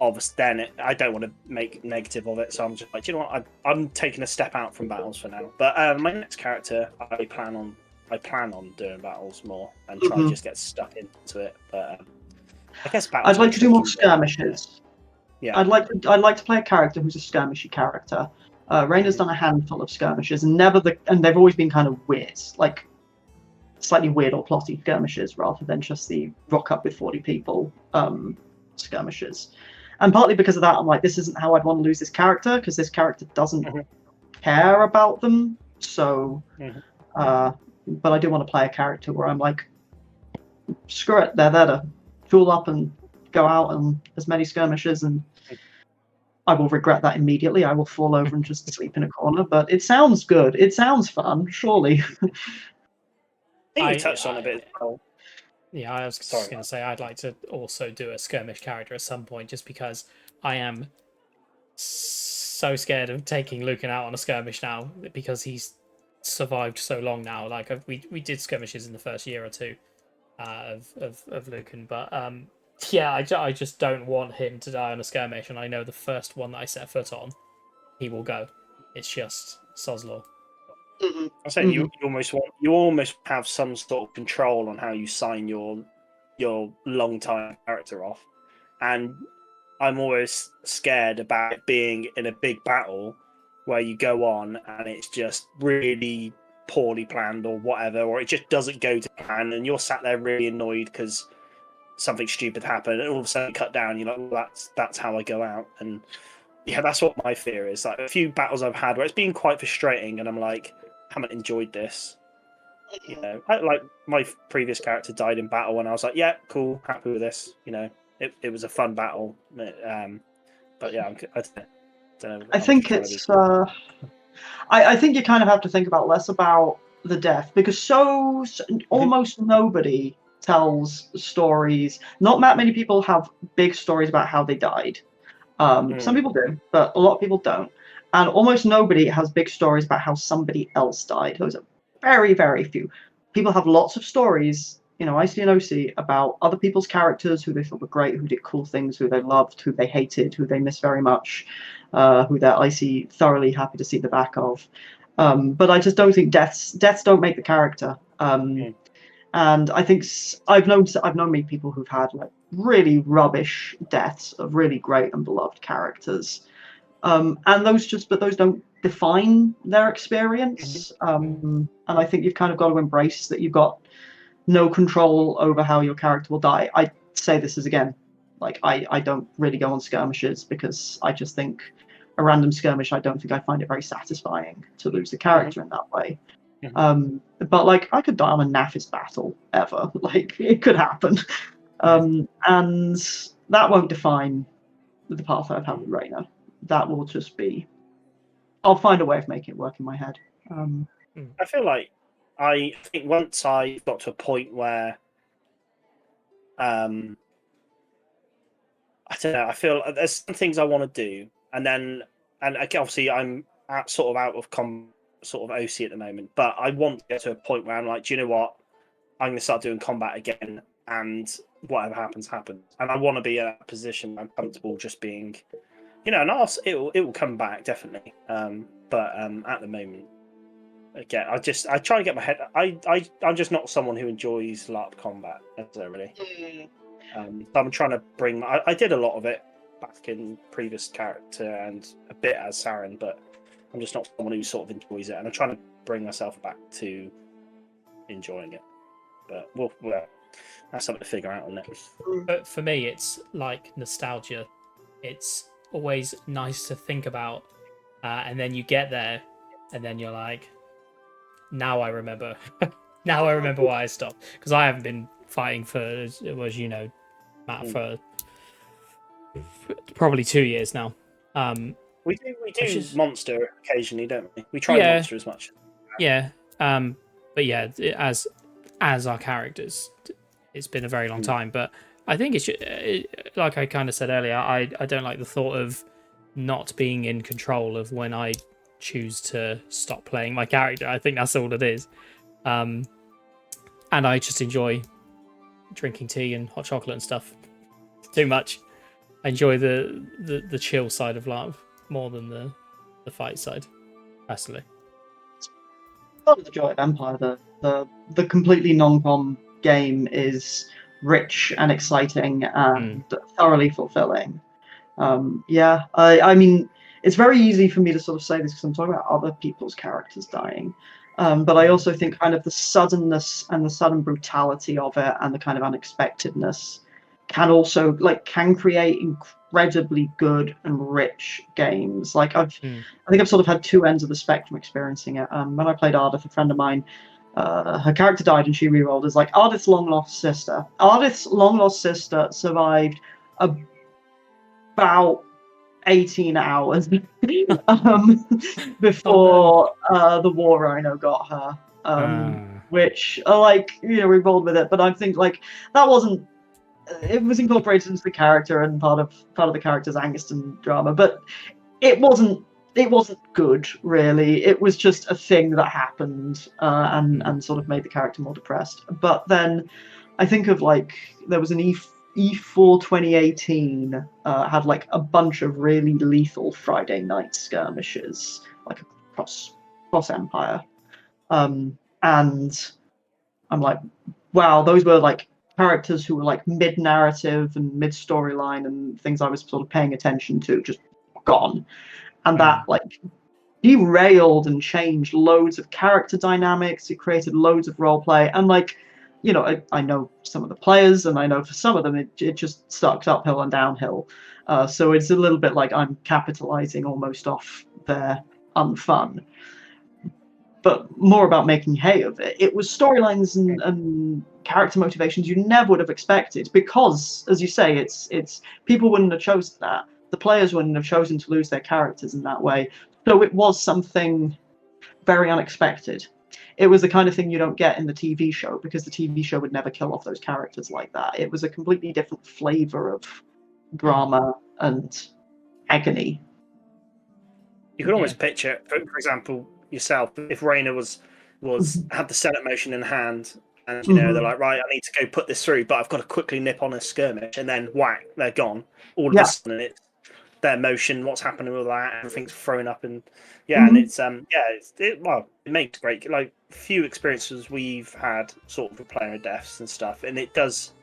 S2: obviously then I don't want to make negative of it, so I'm just like, you know what, I'm taking a step out from battles for now. But my next character, I plan on doing battles more and try to just get stuck into it. But I guess battles.
S3: I'd like to do more skirmishes.
S2: Yeah,
S3: I'd like to play a character who's a skirmishy character. Rane has done a handful of skirmishes, and they've always been kind of weird, like slightly weird or plotty skirmishes, rather than just the rock up with 40 people skirmishes. And partly because of that, I'm like, this isn't how I'd want to lose this character, because this character doesn't care about them. So, but I do want to play a character where I'm like, screw it, they're there to tool up and go out on as many skirmishes, and I will regret that immediately. I will fall over and just sleep in a corner. But it sounds good. It sounds fun, surely.
S2: I think you touched on a bit as well.
S1: Yeah, I was just going to say I'd like to also do a skirmish character at some point, just because I am so scared of taking Lucan out on a skirmish now, because he's survived so long now. Like we did skirmishes in the first year or two of Lucan, but yeah, I just don't want him to die on a skirmish, and I know the first one that I set foot on, he will go. It's just Soslaw.
S2: I'm saying you almost have some sort of control on how you sign your long time character off, and I'm always scared about it being in a big battle where you go on and it's just really poorly planned or whatever, or it just doesn't go to plan, and you're sat there really annoyed because something stupid happened, and all of a sudden cut down. You're like, well, that's how I go out, and yeah, that's what my fear is. Like a few battles I've had where it's been quite frustrating, and I'm like, haven't enjoyed this. You know, like my previous character died in battle, and I was like, yeah, cool, happy with this. You know, it was a fun battle. But yeah, I don't know.
S3: I think it's. I think you kind of have to think about less about the death, because almost nobody tells stories. Not that many people have big stories about how they died. Some people do, but a lot of people don't. And almost nobody has big stories about how somebody else died. Those are very, very few. People have lots of stories, IC and OC, about other people's characters, who they thought were great, who did cool things, who they loved, who they hated, who they miss very much, who they're IC thoroughly happy to see the back of. But I just don't think deaths don't make the character. And I think I've known many people who've had like really rubbish deaths of really great and beloved characters. And those don't define their experience. And I think you've kind of got to embrace that you've got no control over how your character will die. I say this is, again, like I don't really go on skirmishes, because I just think a random skirmish, I don't think I find it very satisfying to lose the character in that way. But like, I could die on a Naffis battle ever. Like, it could happen. And that won't define the path I've had with Rayna. That will just be, I'll find a way of making it work in my head.
S2: I feel like I think once I got to a point where I don't know, I feel there's some things I want to do, and obviously I'm out of sort of OC at the moment, but I want to get to a point where I'm like, do you know what? I'm going to start doing combat again, and whatever happens. And I want to be in a position where I'm comfortable just being, and it will come back definitely. But at the moment, again, I try and get my head. I'm just not someone who enjoys LARP combat necessarily. So I'm trying to bring. I did a lot of it back in previous character and a bit as Saren, but I'm just not someone who sort of enjoys it, and I'm trying to bring myself back to enjoying it. But well that's something to figure out on next.
S1: But for me, it's like nostalgia. It's always nice to think about, and then you get there, and then you're like, now I remember. Now I remember why I stopped, because I haven't been fighting for, as you know, Matt, for probably 2 years now.
S2: We do
S1: just-
S2: Monster occasionally, don't we? We try
S1: Yeah.
S2: Monster as much.
S1: Yeah, but yeah, as our characters, it's been a very long time. But I think like I kind of said earlier, I don't like the thought of not being in control of when I choose to stop playing my character. I think that's all it is. And I just enjoy drinking tea and hot chocolate and stuff too much. I enjoy the chill side of LARP more than the fight side, personally.
S3: Part of the joy of Empire, the completely non-com game is rich and exciting and thoroughly fulfilling. I mean, it's very easy for me to sort of say this because I'm talking about other people's characters dying. But I also think kind of the suddenness and the sudden brutality of it and the kind of unexpectedness can create incredibly good and rich games. Like I think I've sort of had two ends of the spectrum experiencing it. When I played Ardith, a friend of mine, her character died and she re-rolled as like Ardith's long lost sister. Ardith's long lost sister survived about 18 hours before the war rhino got her, which we rolled with it, but I think like that wasn't, it was incorporated into the character and part of the character's angst and drama, but it wasn't good really. It was just a thing that happened and sort of made the character more depressed. But then I think of like there was an E4 2018 had like a bunch of really lethal Friday night skirmishes like across Empire, and I'm like, wow, those were like characters who were like mid narrative and mid storyline and things I was sort of paying attention to just gone, and that like derailed and changed loads of character dynamics. It created loads of role play, and like, you know, I know some of the players, and I know for some of them it just sucks uphill and downhill. So it's a little bit like I'm capitalizing almost off their unfun, but more about making hay of it. It was storylines and character motivations you never would have expected, because, as you say, it's people wouldn't have chosen that. The players wouldn't have chosen to lose their characters in that way. So it was something very unexpected. It was the kind of thing you don't get in the TV show, because the TV show would never kill off those characters like that. It was a completely different flavor of drama and agony.
S2: You could almost picture, for example, yourself, if Raina had the Senate motion in hand, and you know they're like, right, I need to go put this through, but I've got to quickly nip on a skirmish, and then whack, they're gone. All of a sudden, it's their motion, what's happening with that, everything's thrown up, and and it's it makes great, like, few experiences we've had sort of with player deaths and stuff, and it does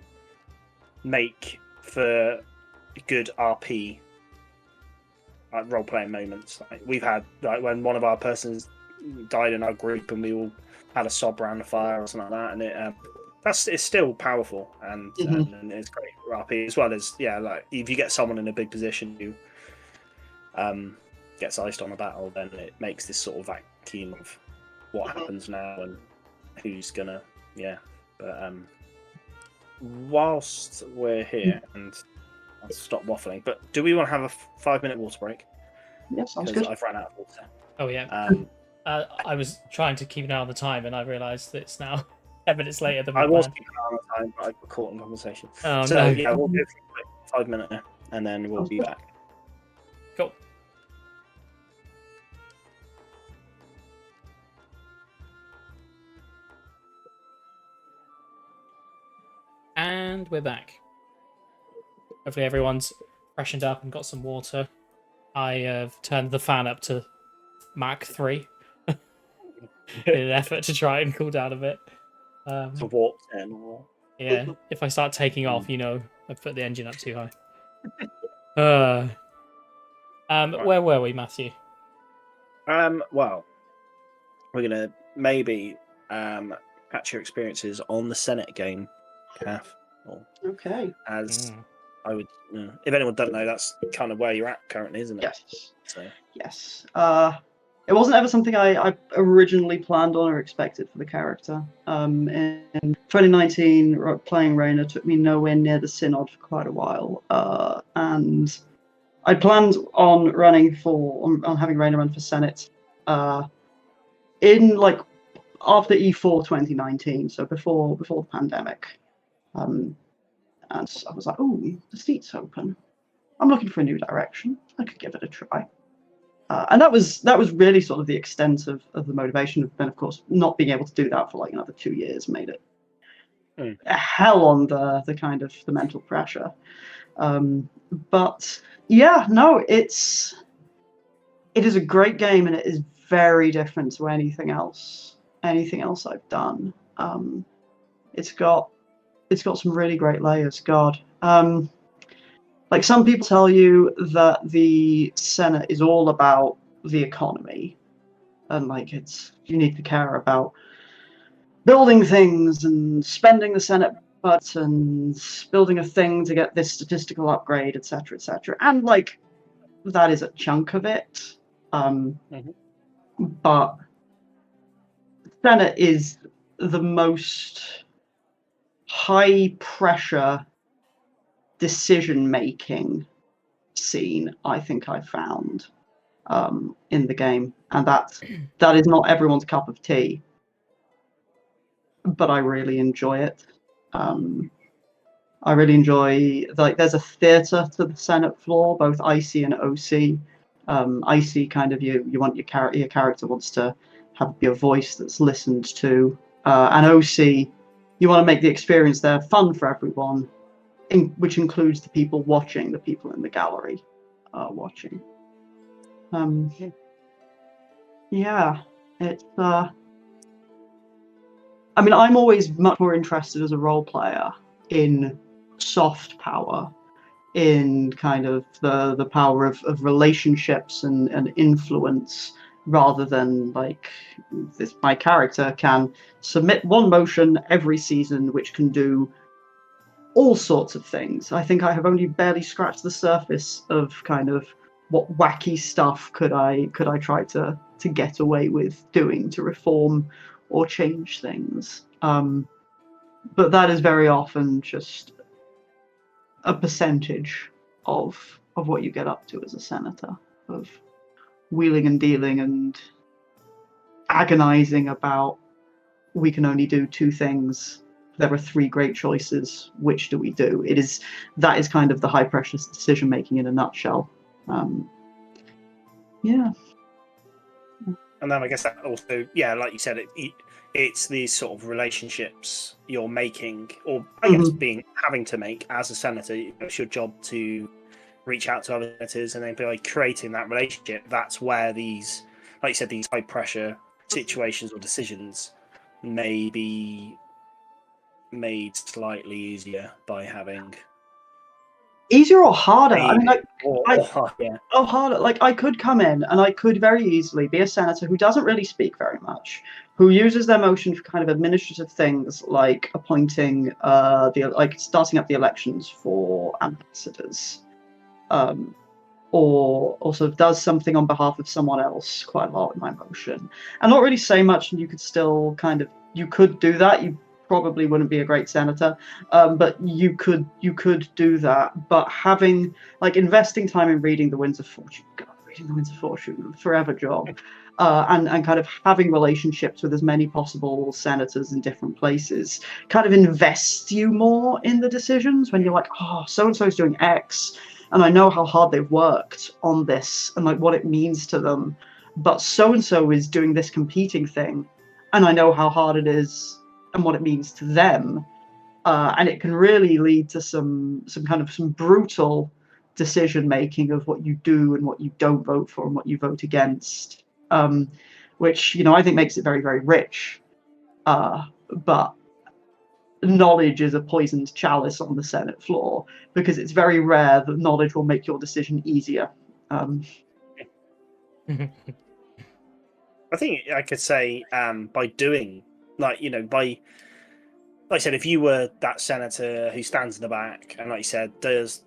S2: make for good RP, like role playing moments. Like we've had, like when one of our persons died in our group and we all had a sob around the fire or something like that, and it's still powerful, and it's great for RP, as well as like if you get someone in a big position who gets iced on a battle, then it makes this sort of vacuum of what happens now and who's gonna but whilst we're here, and I'll stop waffling, but do we want to have a 5-minute water break?
S3: Yeah, sounds good.
S2: I've run out of water.
S1: Oh yeah. I was trying to keep an eye on the time, and I realised that it's now 10 minutes later than
S2: I was keeping an eye on the time, but I got caught in conversation.
S1: Oh
S2: so
S1: no.
S2: yeah, we'll go for a 5 minute, and then we'll be back.
S1: Cool. And we're back. Hopefully everyone's freshened up and got some water. I have turned the fan up to Mach 3 in an effort to try and cool down a bit.
S2: To warp 10 or...
S1: Yeah, if I start taking off, you know, I've put the engine up too high. Where were we, Matthew?
S2: Well, we're gonna maybe catch your experiences on the Senate game, Kath. Or
S3: Okay.
S2: as I would, if anyone doesn't know, that's kind of where you're at currently, isn't it?
S3: Yes.
S2: So
S3: Yes. It wasn't ever something I originally planned on or expected for the character. In 2019, playing Rayna took me nowhere near the Synod for quite a while, and I planned on on having Rayna run for Senate, in like after E4 2019, so before the pandemic. And I was like, oh, the seat's open. I'm looking for a new direction. I could give it a try. And that was really sort of the extent of the motivation. And of course, not being able to do that for like another 2 years made it a hell on the kind of the mental pressure. But yeah, no, it is a great game, and it is very different to anything else I've done. It's got some really great layers. God. Like some people tell you that the Senate is all about the economy, and like you need to care about building things and spending the Senate budget and building a thing to get this statistical upgrade, etc., etc. And like that is a chunk of it, but Senate is the most high pressure decision making scene I think I found in the game, and that is not everyone's cup of tea, but I really enjoy it. I really enjoy, like, there's a theatre to the Senate floor, both IC and OC. IC kind of you want your character wants to have your voice that's listened to, and OC you want to make the experience there fun for everyone, which includes the people watching, the people in the gallery watching. Yeah, it's. I mean, I'm always much more interested as a role player in soft power, in kind of the power of relationships and influence, rather than like this. My character can submit one motion every season, which can do all sorts of things. I think I have only barely scratched the surface of kind of what wacky stuff could I try to get away with doing to reform or change things. But that is very often just a percentage of what you get up to as a senator, of wheeling and dealing and agonizing about, we can only do two things. There are three great choices. Which do we do? That is kind of the high pressure decision making in a nutshell. Yeah.
S2: And then I guess that also, yeah, like you said, it's these sort of relationships you're making, or I guess having to make as a senator. It's your job to reach out to other senators, and then by creating that relationship, that's where these, like you said, these high pressure situations or decisions may be made slightly easier by having
S3: easier or harder. I mean, like,
S2: yeah.
S3: Oh, harder. Like, I could come in and I could very easily be a senator who doesn't really speak very much, who uses their motion for kind of administrative things like appointing, starting up the elections for ambassadors, or also does something on behalf of someone else quite a lot in my motion, and not really say much. And you could do that. You probably wouldn't be a great senator, but you could do that. But having, like, investing time in reading the Winds of Fortune, forever job, and kind of having relationships with as many possible senators in different places kind of invests you more in the decisions when you're like, oh, so and so is doing X, and I know how hard they've worked on this and like what it means to them, but so and so is doing this competing thing, and I know how hard it is and what it means to them, and it can really lead to some brutal decision making of what you do and what you don't vote for and what you vote against, which I think makes it very, very rich. But knowledge is a poisoned chalice on the Senate floor, because it's very rare that knowledge will make your decision easier.
S2: I think I could say by doing by like I said, if you were that senator who stands in the back and, like you said, does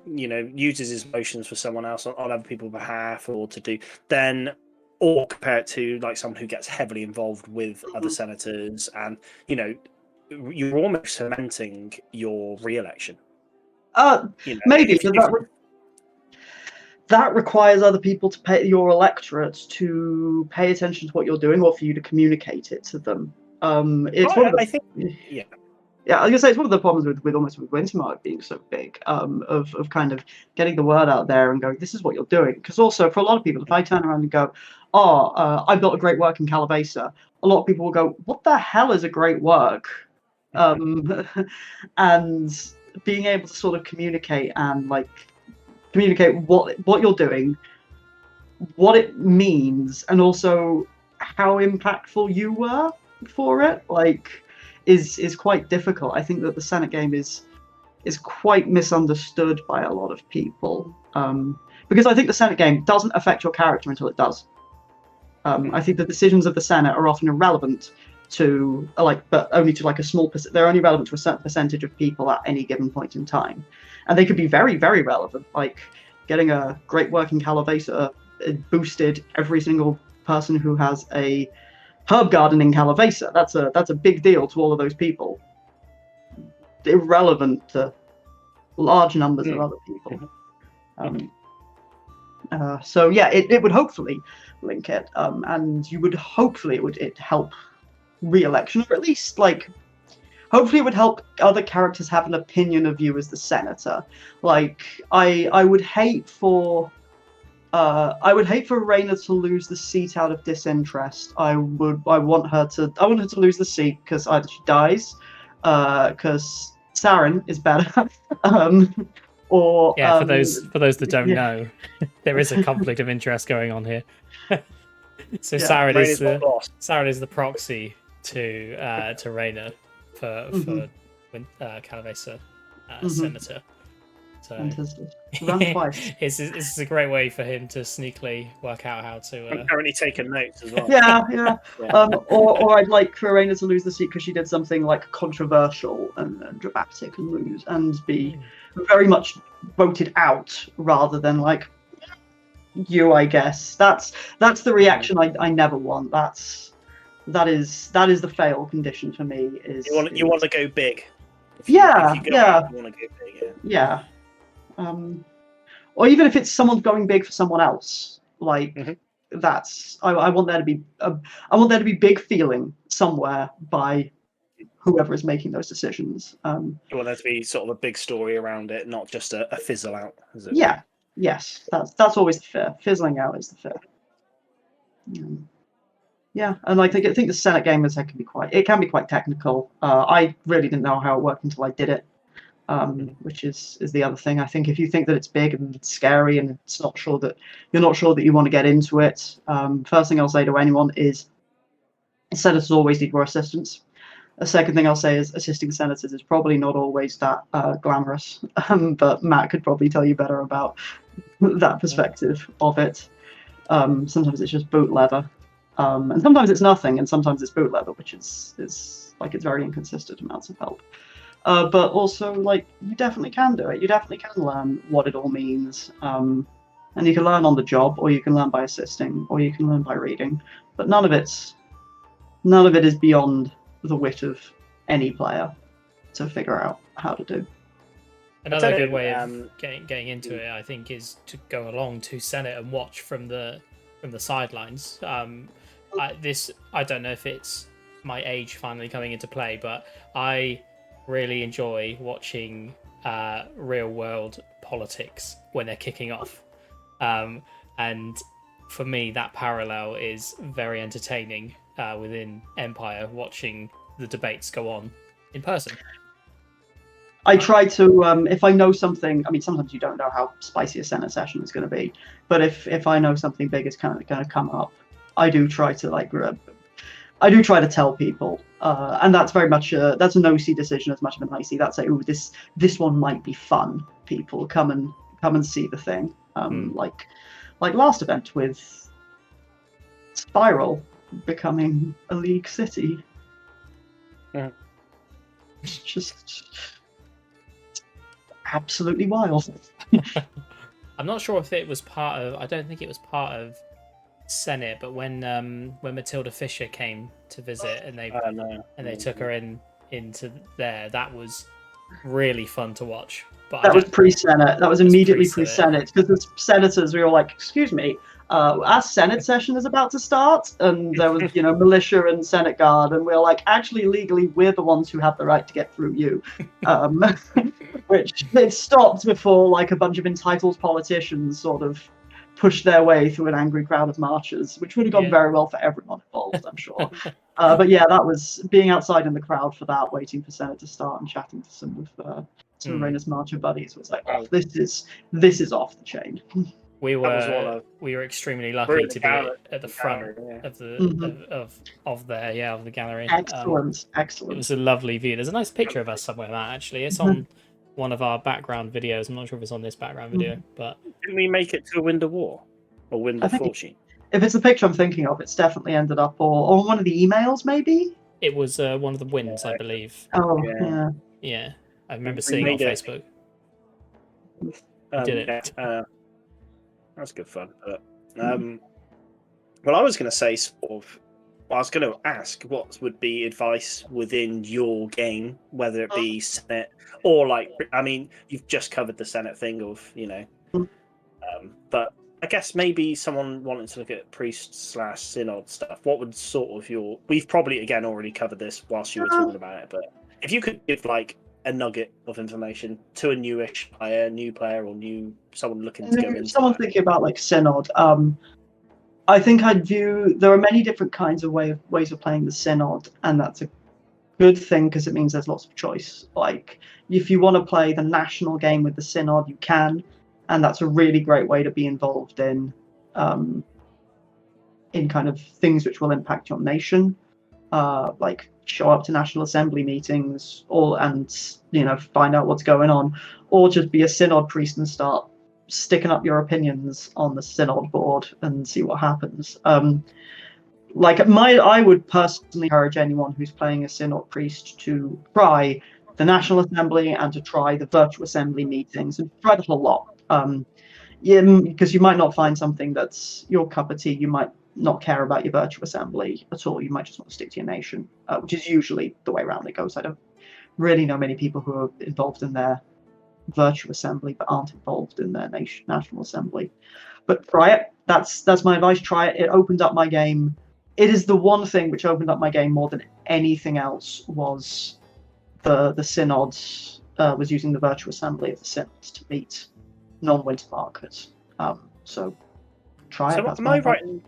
S2: uses his emotions for someone else on other people's behalf, or to do then, or compare it to like someone who gets heavily involved with other senators, and you're almost cementing your re-election.
S3: Maybe,
S2: if,
S3: but
S2: if,
S3: that requires other people to pay your electorate to pay attention to what you're doing, or for you to communicate it to them. It's one of the,
S2: I think, yeah.
S3: Yeah, I was gonna say it's one of the problems with Wintermark being so big, of kind of getting the word out there and going, this is what you're doing. Because also for a lot of people, if I turn around and go, I built a great work in Kallavesa, a lot of people will go, what the hell is a great work? And being able to sort of communicate what you're doing, what it means, and also how impactful you were for it, is quite difficult. I think that the Senate game is quite misunderstood by a lot of people, because I think the Senate game doesn't affect your character until it does. I think the decisions of the Senate are often irrelevant to but only to a small percent. They're only relevant to a certain percentage of people at any given point in time, and they could be very, very relevant. Like getting a great working Kallavesa boosted every single person who has a herb garden in Kallavesa. That's a big deal to all of those people. Irrelevant to large numbers of other people. So yeah, it would hopefully link it, and you would hopefully it would help re-election, or at least hopefully it would help other characters have an opinion of you as the senator. I would hate for Rayna to lose the seat out of disinterest. I want her to lose the seat because either she dies, because Saren is better, or
S1: for those that don't know, there is a conflict of interest going on here. So Saren is the proxy to Rayna for Kallavesa senator. So
S3: run twice.
S1: It's a great way for him to sneakily work out how to.
S2: I'm currently taking notes as well.
S3: Yeah. Or I'd like for Rayna to lose the seat because she did something controversial and dramatic and lose and be very much voted out rather than you. I guess that's the reaction I never want. That is the fail condition for me. Is
S2: you want to go big?
S3: If you want
S2: to go big,
S3: yeah. Or even if it's someone going big for someone else, that's I want there to be big feeling somewhere by whoever is making those decisions.
S2: You want there to be sort of a big story around it, not just a fizzle out, is it?
S3: Yeah. Yes, that's always the fear. Fizzling out is the fear. Yeah, and I think the Senate game can be quite technical. I really didn't know how it worked until I did it, which is the other thing. I think if you think that it's big and it's scary and you're not sure that you want to get into it, first thing I'll say to anyone is senators always need more assistance. A second thing I'll say is assisting senators is probably not always that glamorous, but Matt could probably tell you better about that perspective of it. Sometimes it's just boot leather, and sometimes it's nothing, and sometimes it's boot leather, which is it's very inconsistent amounts of help. But also, you definitely can do it. You definitely can learn what it all means, and you can learn on the job, or you can learn by assisting, or you can learn by reading. But none of it is beyond the wit of any player to figure out how to do.
S1: Another good way of getting into it, I think, is to go along to Senate and watch from the sidelines. I don't know if it's my age finally coming into play, but I really enjoy watching real world politics when they're kicking off, and for me that parallel is very entertaining within Empire, watching the debates go on in person.
S3: I try to, if I know something, I mean, sometimes you don't know how spicy a Senate session is going to be, but if I know something big is kind of going to come up, I do try to tell people, and that's very much that's an OC decision as much of an IC. That's this one might be fun. People come and see the thing. Like last event with Spiral becoming a league city.
S2: Yeah.
S3: It's just absolutely wild.
S1: I'm not sure if it was part of. I don't think it was part of Senate, but when Matilda Fisher came to visit and they took her into there, that was really fun to watch. But
S3: That was pre-Senate. That was immediately
S1: pre-Senate.
S3: pre-Senate, because the senators, we were like, "Excuse me, our Senate session is about to start," and there was, militia and Senate guard, and we were like, "Actually, legally, we're the ones who have the right to get through you," which they stopped before like a bunch of entitled politicians sort of pushed their way through an angry crowd of marchers, which would have gone very well for everyone involved, I'm sure. But yeah, that was being outside in the crowd for that, waiting for Senate to start and chatting to some of Raina's marcher buddies was like, oh, this is off the chain.
S1: We were extremely lucky to be at the front of the gallery.
S3: Excellent.
S1: It was a lovely view. There's a nice picture of us somewhere, Matt, actually. It's on one of our background videos. I'm not sure if it's on this background video, but
S2: didn't we make it to a Wind of War or Wind of Fortune?
S3: If it's the picture I'm thinking of, it's definitely ended up or one of the emails, maybe.
S1: It was one of the wins, I believe.
S3: Oh
S1: yeah. I remember seeing it on Facebook. Did it?
S2: That's good fun. But, well, I was going to say I was going to ask what would be advice within your game, whether it be Senate or you've just covered the Senate thing of, but I guess maybe someone wanting to look at priest/synod stuff. What would sort of we've probably again already covered this whilst you were talking about it, but if you could give a nugget of information to a new player or someone looking to go into
S3: someone thinking about synod, I think I'd view there are many different kinds of ways of playing the synod, and that's a good thing because it means there's lots of choice. Like if you want to play the national game with the synod, you can, and that's a really great way to be involved in kind of things which will impact your nation, like show up to National Assembly meetings and find out what's going on, or just be a synod priest and start sticking up your opinions on the synod board and see what happens. I would personally encourage anyone who's playing a synod priest to try the National Assembly and to try the virtual assembly meetings and try the whole lot. Because you might not find something that's your cup of tea. You might not care about your virtual assembly at all. You might just want to stick to your nation, which is usually the way around it goes. I don't really know many people who are involved in their virtual assembly but aren't involved in their national assembly. But try it. That's my advice. Try it. It opened up my game. It is the one thing which opened up my game more than anything else was the synods, was using the virtual assembly of the synods to meet non-winter markers. So try it.
S2: Am I right in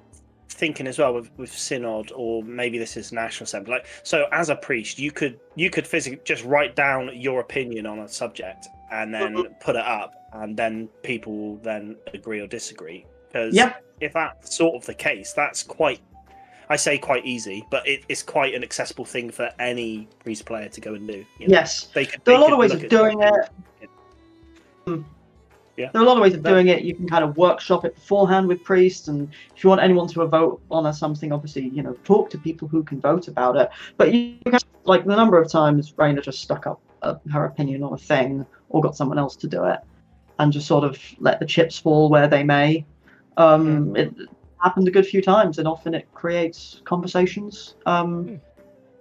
S2: thinking as well with synod, or maybe this is national assembly, so as a priest you could physically just write down your opinion on a subject and then put it up, and then people will then agree or disagree? Because if that's sort of the case, that's quite easy, but it's quite an accessible thing for any priest player to go and do.
S3: Yes, there are a lot of ways of doing it. Yeah. There are a lot of ways of doing it. You can kind of workshop it beforehand with priests, and if you want anyone to vote on something, obviously, talk to people who can vote about it. But you can, the number of times Raina just stuck up her opinion on a thing or got someone else to do it, and just sort of let the chips fall where they may. It happened a good few times, and often it creates conversations.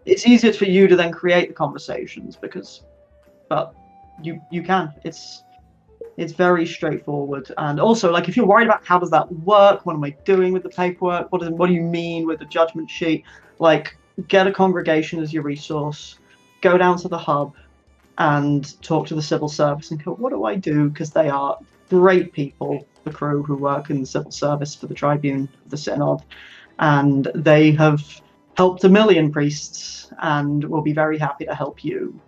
S3: It's easier for you to then create the conversations but you can. It's very straightforward, and also if you're worried about how does that work, what am I doing with the paperwork, what do you mean with the judgment sheet, get a congregation as your resource, go down to the hub and talk to the civil service and go, what do I do? Because they are great people, the crew who work in the civil service for the Tribune of the Synod, and they have helped 1 million priests and will be very happy to help you.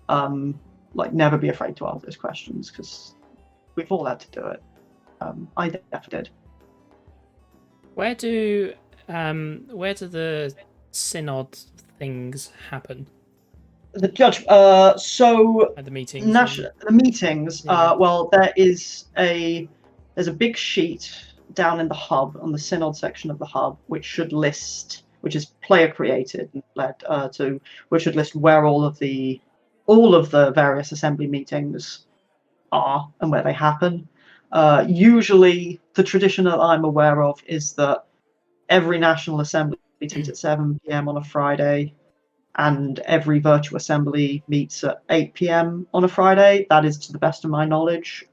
S3: Never be afraid to ask those questions, because we've all had to do it. I definitely did.
S1: Where do the synod things happen?
S3: The judge. So
S1: at the meetings.
S3: The meetings. Well, there's a big sheet down in the hub, on the Synod section of the hub, which should list, which is player created and led which should list where all of the various assembly meetings are and where they happen. Usually, the tradition that I'm aware of is that every National Assembly meets at 7 p.m. on a Friday, and every virtual assembly meets at 8 p.m. on a Friday. That is to the best of my knowledge.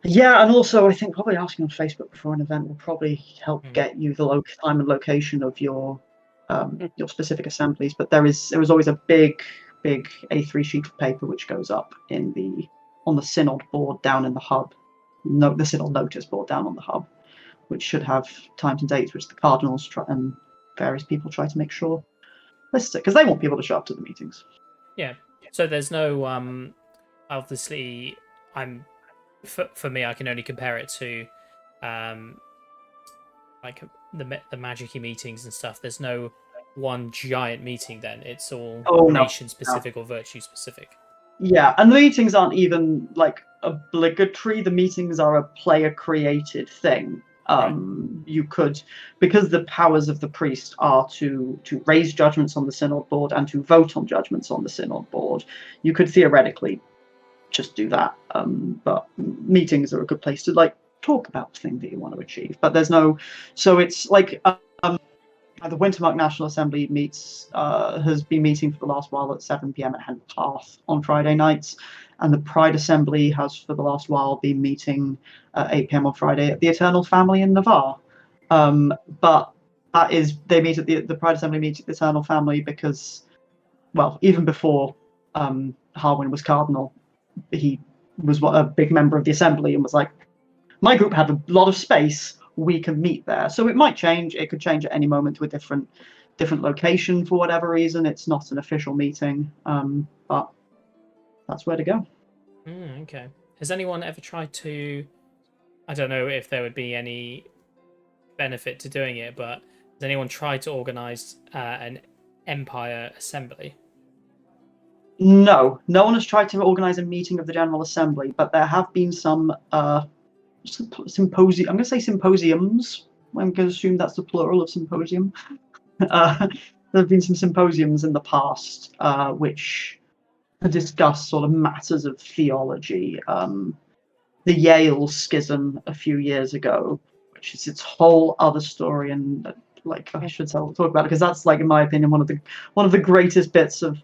S3: Yeah, and also I think probably asking on Facebook before an event will probably help get you the time and location of your specific assemblies. But there was always a big A3 sheet of paper which goes up on the Synod board down in the hub. The Synod notice board down on the hub, which should have times and dates which the cardinals and various people try to make sure listed, because they want people to show up to the meetings.
S1: Yeah. So there's no obviously for me I can only compare it to like the Magic-y meetings and stuff. There's no one giant meeting then. It's all nation specific or virtue specific.
S3: Yeah, and the meetings aren't even like obligatory. The meetings are a player created thing. You could, because the powers of the priest are to raise judgments on the Synod board and to vote on judgments on the Synod board, you could theoretically just do that. But meetings are a good place to like talk about the thing that you want to achieve. But there's no, so it's like the Wintermark National Assembly has been meeting for the last while at 7 p.m. at Hendrick Hearth on Friday nights, and the Pride Assembly has for the last while been meeting at 8 p.m. on Friday at the Eternal Family in Navarre. But that is, they meet at the Pride Assembly meets at the Eternal Family because, well, even before Harwin was cardinal, he was a big member of the Assembly and was like, my group had a lot of space, we can meet there. So it might change. It could change at any moment to a different location for whatever reason. It's not an official meeting, but that's where to go.
S1: Okay. Has anyone ever tried to? I don't know if there would be any benefit to doing it, but has anyone tried to organise an Empire Assembly?
S3: No one has tried to organise a meeting of the General Assembly, but there have been some symposium. I'm going to say symposiums. I'm going to assume that's the plural of symposium. There have been some symposiums in the past which discuss sort of matters of theology. The Yale schism a few years ago, which is its whole other story, and like I should talk about it because that's, like, in my opinion, one of the greatest bits of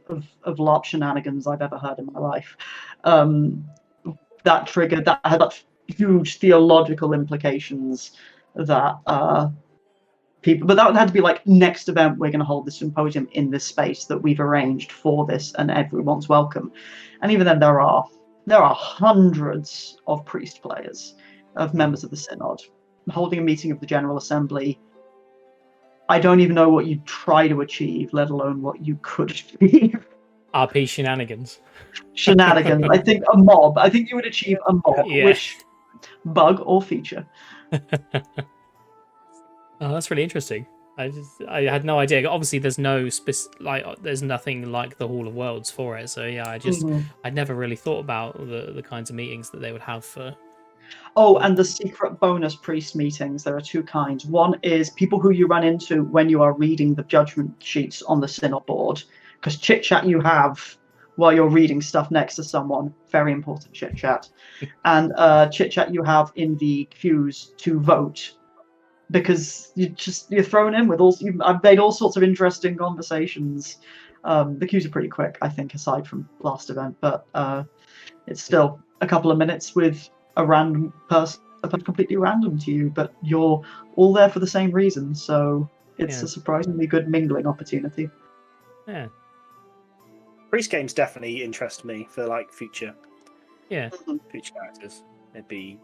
S3: LARP shenanigans I've ever heard in my life. That had that huge theological implications that people, but that had to be like, next event we're going to hold this symposium in this space that we've arranged for this and everyone's welcome. And even then there are hundreds of priest players, of members of the Synod, holding a meeting of the General Assembly. I don't even know what you'd try to achieve, let alone what you could achieve.
S1: RP shenanigans.
S3: Shenanigans. I think a mob. I think you would achieve a mob, which bug or feature.
S1: Oh, that's really interesting. I had no idea. Obviously, there's no there's nothing like the Hall of Worlds for it. So yeah, I'd never really thought about the kinds of meetings that they would have for.
S3: Oh, and the secret bonus priest meetings. There are two kinds. One is people who you run into when you are reading the judgment sheets on the Synod board, because chit chat you have while you're reading stuff next to someone, very important chit chat, and chit chat you have in the queues to vote, because you're thrown in with I've made all sorts of interesting conversations. The queues are pretty quick, I think, aside from last event, but it's still a couple of minutes with a random person, completely random to you, but you're all there for the same reason, so it's a surprisingly good mingling opportunity.
S1: Yeah.
S2: Priest games definitely interest me for like future characters. It'd be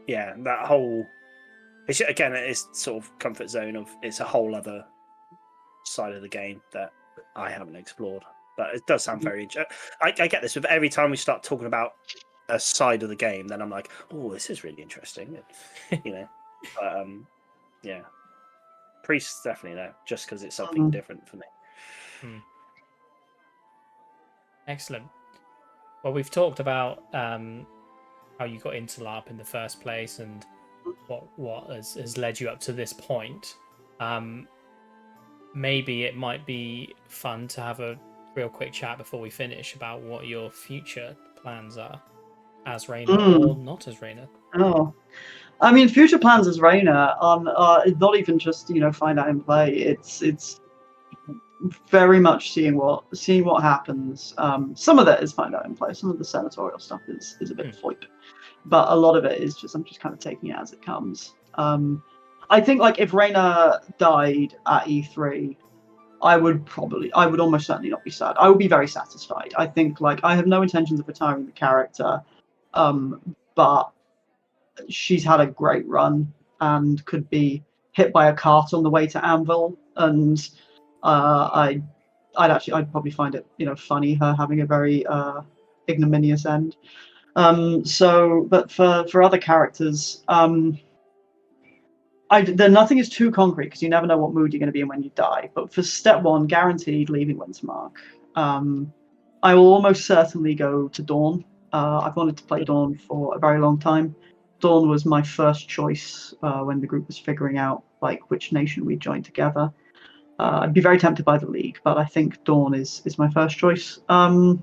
S2: that whole. It's sort of comfort zone of, it's a whole other side of the game that I haven't explored, but it does sound very interesting. I get this with every time we start talking about a side of the game, then I'm like, oh, this is really interesting, you know. But priests definitely there, just because it's something different for me.
S1: Excellent. Well, we've talked about how you got into LARP in the first place, and what has led you up to this point. Maybe it might be fun to have a real quick chat before we finish about what your future plans are as Rainer or not as Rainer.
S3: Oh, I mean, future plans as Rainer not even just find out and play. It's very much seeing what happens. Some of that is find out and play. Some of the senatorial stuff is a bit FOIP, but a lot of it is just I'm just kind of taking it as it comes. I think like if Rainer died at E3, I would almost certainly not be sad. I would be very satisfied. I think like I have no intentions of retiring the character, but she's had a great run and could be hit by a cart on the way to Anvil, and I'd probably find it funny her having a very ignominious end. But for other characters, nothing is too concrete because you never know what mood you're going to be in when you die. But for step 1, guaranteed leaving Wintermark. I will almost certainly go to Dawn. I've wanted to play Dawn for a very long time. Dawn was my first choice when the group was figuring out like which nation we'd join together. I'd be very tempted by the League, but I think Dawn is my first choice. And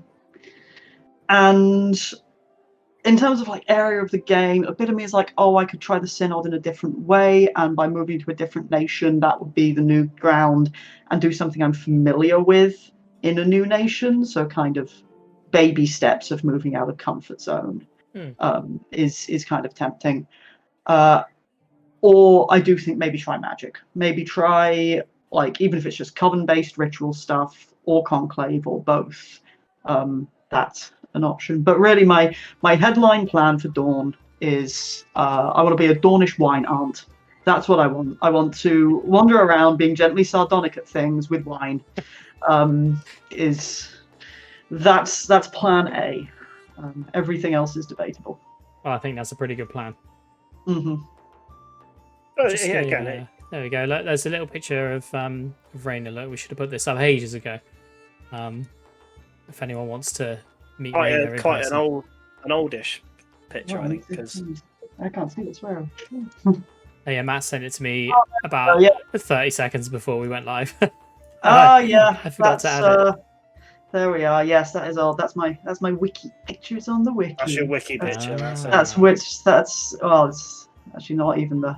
S3: in terms of like area of the game, a bit of me is like, oh, I could try the Synod in a different way, and by moving to a different nation, that would be the new ground, and do something I'm familiar with in a new nation. So kind of baby steps of moving out of comfort zone is kind of tempting. Or I do think maybe try magic. Maybe try like even if it's just coven-based ritual stuff or conclave or both. That's an option. But really, my headline plan for Dawn is I want to be a Dawnish wine aunt. That's what I want. I want to wander around being gently sardonic at things with wine. That's plan A. Everything else is debatable.
S1: Well, I think that's a pretty good plan.
S3: Mm-hmm.
S1: There we go. Look, there's a little picture of Rainer. Look, we should have put this up ages ago. If anyone wants to meet Rainer in
S2: quite
S1: person.
S2: an oldish picture, I think. Because
S3: I can't see this. Where?
S1: Oh, yeah, Matt sent it to me about 30 seconds before we went live.
S3: Yeah.
S1: I forgot to add it.
S3: There we are. Yes, that is all. That's my wiki. Pictures on the wiki.
S2: That's your wiki picture.
S3: That's actually not even the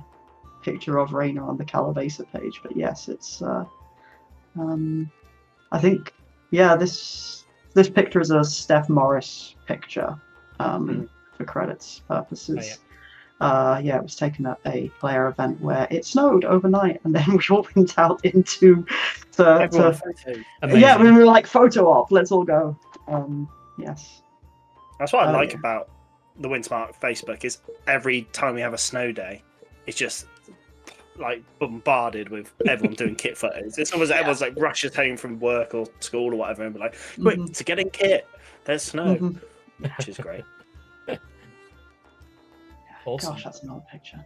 S3: picture of Rainer on the Kallavesa page, but yes, it's I think this picture is a Steph Morris picture for credits purposes. It was taken at a player event where it snowed overnight, and then we all went out into we were like photo op. Let's all go. Yes,
S2: that's what I like about the Wintermark Facebook is every time we have a snow day, it's just like bombarded with everyone doing kit photos. It's almost everyone's like rushes home from work or school or whatever and be like, quick to get in kit. There's snow, which is great.
S1: Awesome.
S3: Gosh, that's an old picture.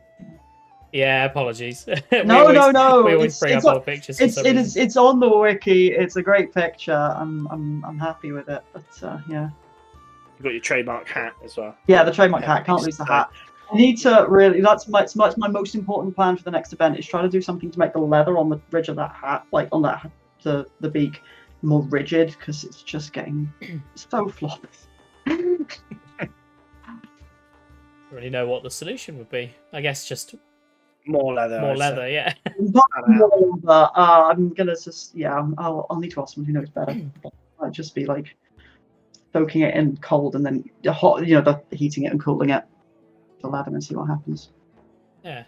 S1: Yeah, apologies.
S3: No.
S1: We always bring up old pictures.
S3: It's on the wiki. It's a great picture. I'm happy with it. But yeah.
S2: You've got your trademark hat as well.
S3: Yeah, the trademark hat. Can't lose the hat. I need to really. That's my most important plan for the next event is try to do something to make the leather on the ridge of that hat, like on that the beak, more rigid because it's just getting so floppy.
S1: Really know what the solution would be. I guess just
S2: more leather.
S1: Yeah.
S3: But I'm gonna just I'll need to ask someone who knows better. I'd just be like soaking it in cold and then hot, the heating it and cooling it, the leather, and see what happens.
S1: Yeah.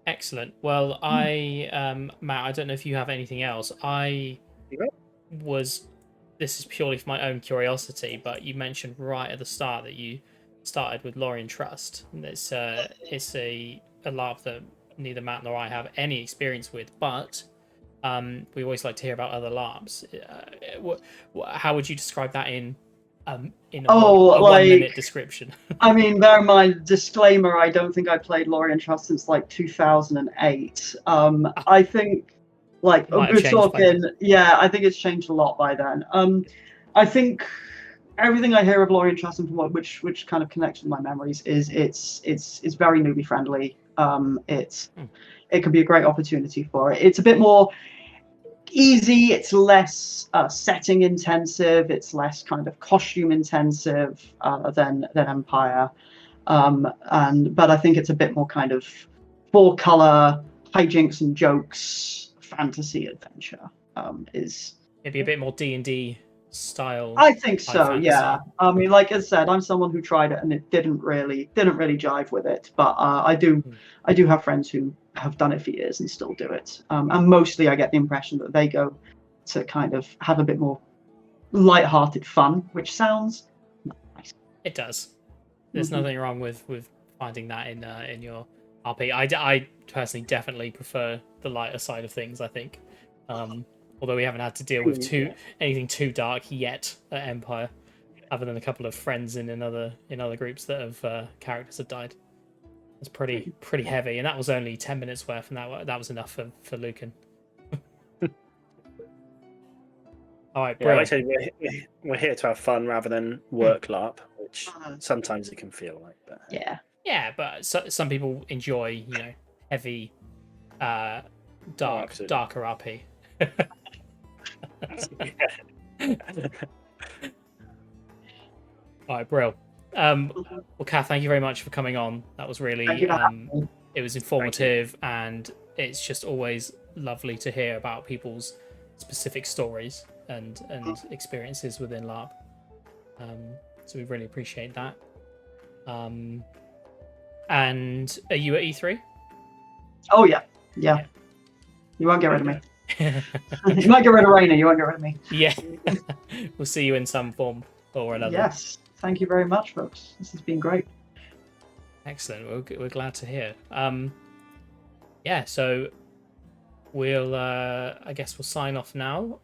S1: Excellent. Well, Matt, I don't know if you have anything else. This is purely for my own curiosity, but you mentioned right at the start that you started with Lorien Trust. It's a LARP that neither Matt nor I have any experience with, but we always like to hear about other LARPs. How would you describe that in a 1-minute description?
S3: I mean, bear in mind, disclaimer, I don't think I played Lorien Trust since like 2008. I think like we're talking, I think it's changed a lot by then. I think everything I hear of Lorien Trust and from which kind of connects with my memories is it's very newbie friendly. It could be a great opportunity for it. It's a bit more easy. It's less setting intensive. It's less kind of costume intensive than Empire. But I think it's a bit more kind of full color hijinks and jokes fantasy adventure. Is
S1: maybe a bit more D&D style.
S3: I think so.
S1: fantasy.
S3: Yeah. I mean, like I said, I'm someone who tried it and it didn't really jive with it. But I do have friends who have done it for years and still do it. And mostly, I get the impression that they go to kind of have a bit more light-hearted fun, which sounds nice.
S1: It does. There's nothing wrong with finding that in your RP. I personally definitely prefer the lighter side of things, I think. Although we haven't had to deal with anything too dark yet at Empire, other than a couple of friends in other groups that have characters have died. It's pretty heavy, and that was only 10 minutes worth, and that was enough for Lucan. All right,
S2: Yeah, like I said, we're here to have fun rather than work LARP, which sometimes it can feel like. But
S1: yeah, but some people enjoy, heavy, darker RP. All right, Brill. Well, Kath, thank you very much for coming on. That was really, it was informative, and it's just always lovely to hear about people's specific stories and experiences within LARP. So we really appreciate that. And are you at E3?
S3: Oh yeah. You won't get rid of me. You might get rid of Raina. You won't get rid of me.
S1: Yeah. We'll see you in some form or another.
S3: Yes. Thank you very much, folks. This has been great.
S1: Excellent. We're glad to hear. Yeah. So we'll. I guess we'll sign off now.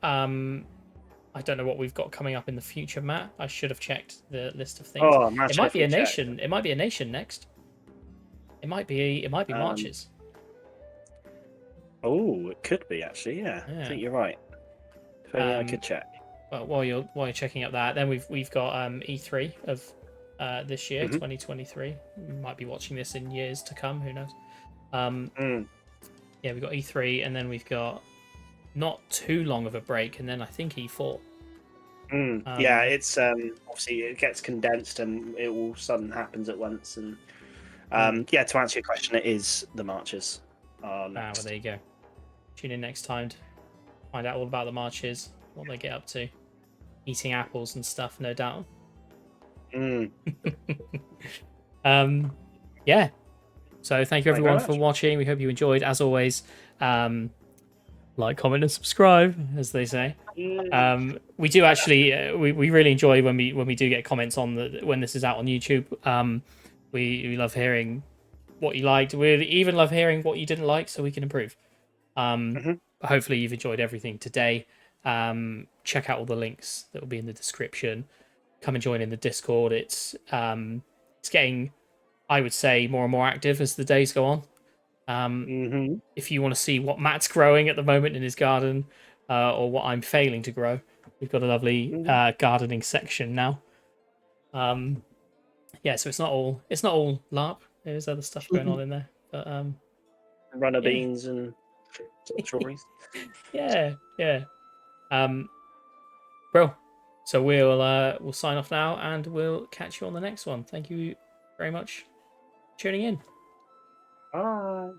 S1: I don't know what we've got coming up in the future, Matt. I should have checked the list of things.
S2: Oh,
S1: it might be a nation. It might be a nation next. It might be marches.
S2: Oh, it could be actually. Yeah, I think you're right. I could check.
S1: Well, while you're checking up that, then we've got E3 of this year, 2023. We might be watching this in years to come. Who knows? Yeah, we've got E3, and then we've got not too long of a break, and then I think E4.
S2: Yeah, it's obviously it gets condensed and it all sudden happens at once. And yeah, to answer your question, it is the marches.
S1: Well, there you go. Tune in next time to find out all about the marches, what they get up to, eating apples and stuff, no doubt. Yeah. So thank you everyone for watching. We hope you enjoyed. As always, like, comment, and subscribe, as they say. We do actually, we really enjoy when we do get comments on when this is out on YouTube. We love hearing what you liked. We even love hearing what you didn't like, so we can improve. Hopefully you've enjoyed everything today. Check out all the links that will be in the description. Come and join in the Discord. It's getting, I would say, more and more active as the days go on. If you want to see what Matt's growing at the moment in his garden, or what I'm failing to grow, we've got a lovely gardening section now. Yeah, so it's not all LARP. There's other stuff going on in there, but
S2: runner beans and strawberries.
S1: yeah. Bro, so we'll sign off now, and we'll catch you on the next one. Thank you very much for tuning in.
S2: Bye.